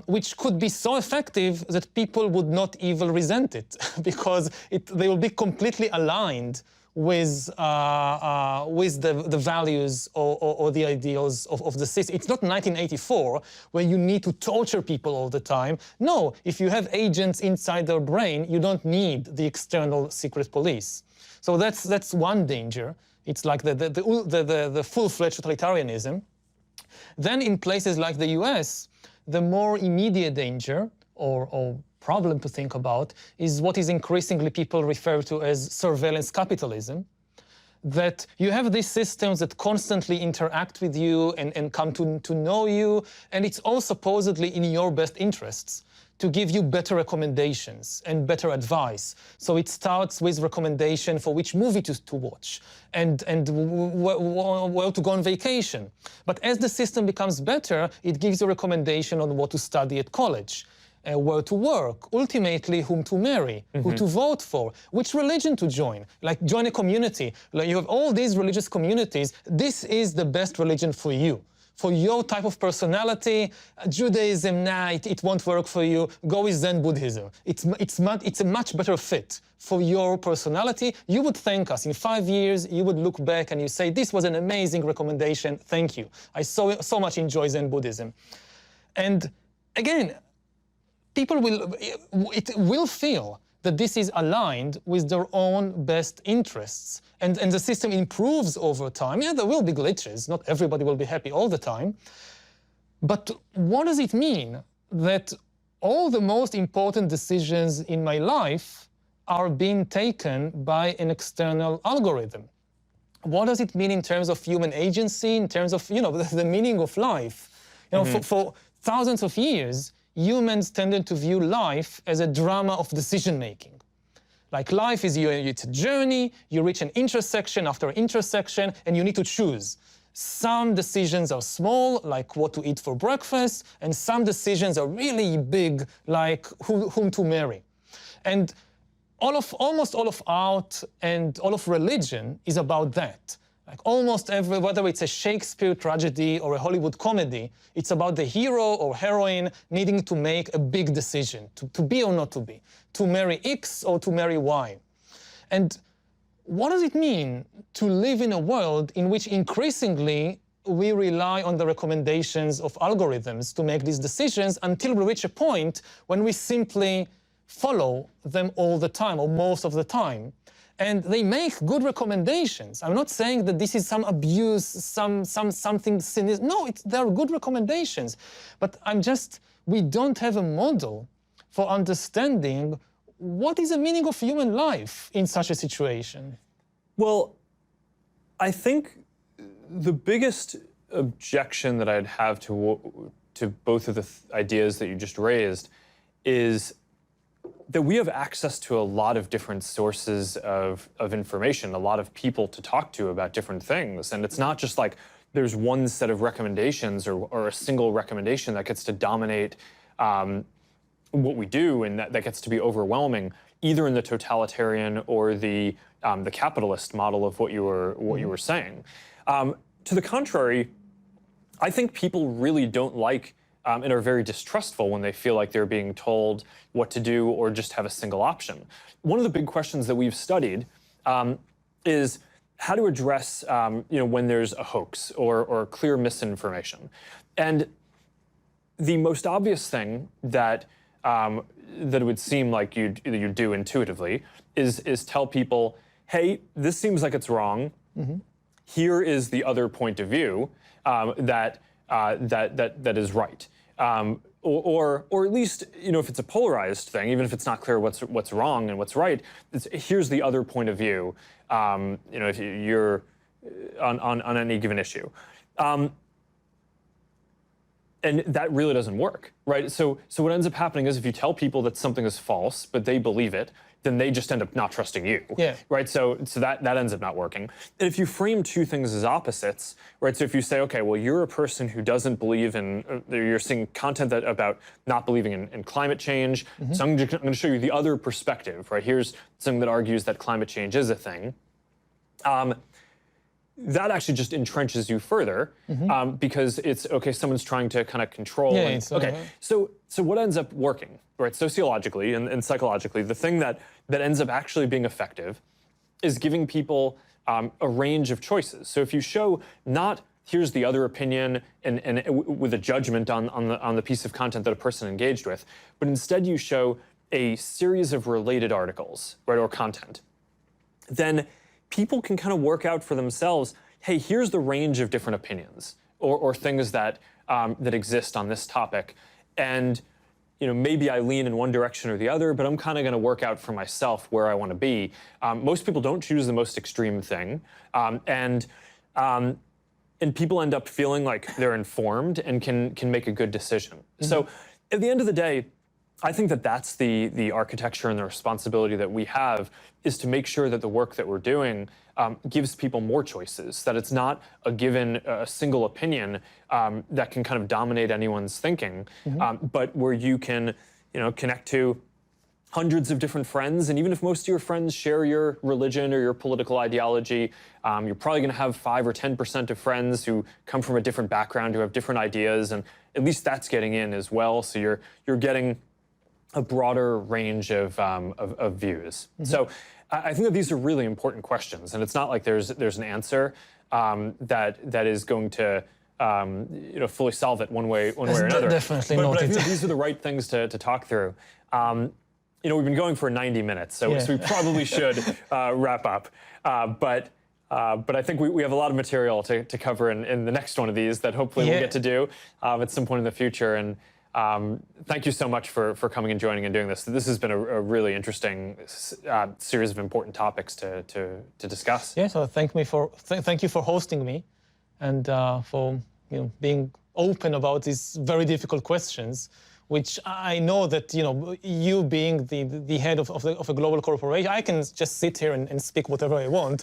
which could be so effective that people would not even resent it because they will be completely aligned with the values or the ideals of the system. It's not 1984 where you need to torture people all the time. No, if you have agents inside their brain, you don't need the external secret police. So that's one danger. It's like the full-fledged totalitarianism. Then in places like the US, the more immediate danger or problem to think about is what is increasingly people refer to as surveillance capitalism, that you have these systems that constantly interact with you and come to know you, and it's all supposedly in your best interests to give you better recommendations and better advice. So it starts with recommendation for which movie to watch and where to go on vacation. But as the system becomes better, it gives you a recommendation on what to study at college, where to work, ultimately whom to marry, who to vote for, which religion to join, like join a community. Like you have all these religious communities, this is the best religion for you. For your type of personality, Judaism, nah, it won't work for you, go with Zen Buddhism. It's a much better fit for your personality. You would thank us. In 5 years, you would look back and you say, this was an amazing recommendation, thank you. I so much enjoy Zen Buddhism. And again, people will feel that this is aligned with their own best interests. And the system improves over time. Yeah, there will be glitches. Not everybody will be happy all the time. But what does it mean that all the most important decisions in my life are being taken by an external algorithm? What does it mean in terms of human agency, in terms of, the meaning of life? For thousands of years, humans tended to view life as a drama of decision-making. Like life is it's a journey, you reach an intersection after intersection, and you need to choose. Some decisions are small, like what to eat for breakfast, and some decisions are really big, like whom to marry. And almost all of art and all of religion is about that. Like almost whether it's a Shakespeare tragedy or a Hollywood comedy, it's about the hero or heroine needing to make a big decision, to be or not to be, to marry X or to marry Y. And what does it mean to live in a world in which increasingly we rely on the recommendations of algorithms to make these decisions until we reach a point when we simply follow them all the time or most of the time. And they make good recommendations. I'm not saying that this is some abuse, something sinister. No, they're good recommendations. But we don't have a model for understanding what is the meaning of human life in such a situation. Well, I think the biggest objection that I'd have to both of the ideas that you just raised is that we have access to a lot of different sources of information, a lot of people to talk to about different things. And it's not just like there's one set of recommendations or a single recommendation that gets to dominate what we do, and that gets to be overwhelming, either in the totalitarian or the capitalist model of what you were saying. To the contrary, I think people really don't like and are very distrustful when they feel like they're being told what to do or just have a single option. One of the big questions that we've studied is how to address when there's a hoax or clear misinformation. And the most obvious thing that it would seem like you'd do intuitively is tell people, hey, this seems like it's wrong. Mm-hmm. Here is the other point of view that is right. Or at least, if it's a polarized thing, even if it's not clear what's wrong and what's right, here's the other point of view. If you're on any given issue, and that really doesn't work, right? So what ends up happening is if you tell people that something is false, but they believe it, then they just end up not trusting you, right? So that ends up not working. And if you frame two things as opposites, right? So if you say, okay, well, you're a person who doesn't believe in, you're seeing content about not believing in climate change. Mm-hmm. So I'm going to show you the other perspective, right? Here's something that argues that climate change is a thing. That actually just entrenches you further, mm-hmm. Because it's, okay, someone's trying to kind of control. Yeah, so what ends up working, right, sociologically and psychologically, the thing that ends up actually being effective is giving people a range of choices. So if you show not here's the other opinion and with a judgment on the piece of content that a person engaged with, but instead you show a series of related articles, right, or content, then people can kind of work out for themselves, hey, here's the range of different opinions or things that exist on this topic. And maybe I lean in one direction or the other, but I'm kind of going to work out for myself where I want to be. Most people don't choose the most extreme thing. And people end up feeling like they're informed and can make a good decision. Mm-hmm. So at the end of the day, I think that's the architecture and the responsibility that we have, is to make sure that the work that we're doing gives people more choices, that it's not a single opinion that can kind of dominate anyone's thinking, mm-hmm. But where you can connect to hundreds of different friends, and even if most of your friends share your religion or your political ideology, you're probably going to have 5 or 10% of friends who come from a different background, who have different ideas, and at least that's getting in as well. So you're getting a broader range of views. Mm-hmm. So I think that these are really important questions, and it's not like there's an answer that is going to fully solve it one way or another. Definitely not. But I think these are the right things to talk through. We've been going for 90 minutes, so we probably should wrap up. But I think we have a lot of material to cover in the next one of these that hopefully we'll get to do at some point in the future. And thank you so much for coming and joining and doing this. This has been a really interesting series of important topics to discuss. Yeah, so thank you for hosting me, and for being open about these very difficult questions, which I know that you being the head of a global corporation, I can just sit here and speak whatever I want,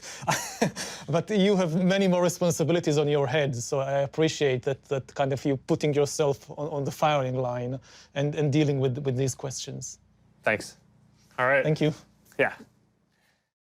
but you have many more responsibilities on your head. So I appreciate that kind of you putting yourself on the firing line and dealing with these questions. Thanks. All right. Thank you. Yeah.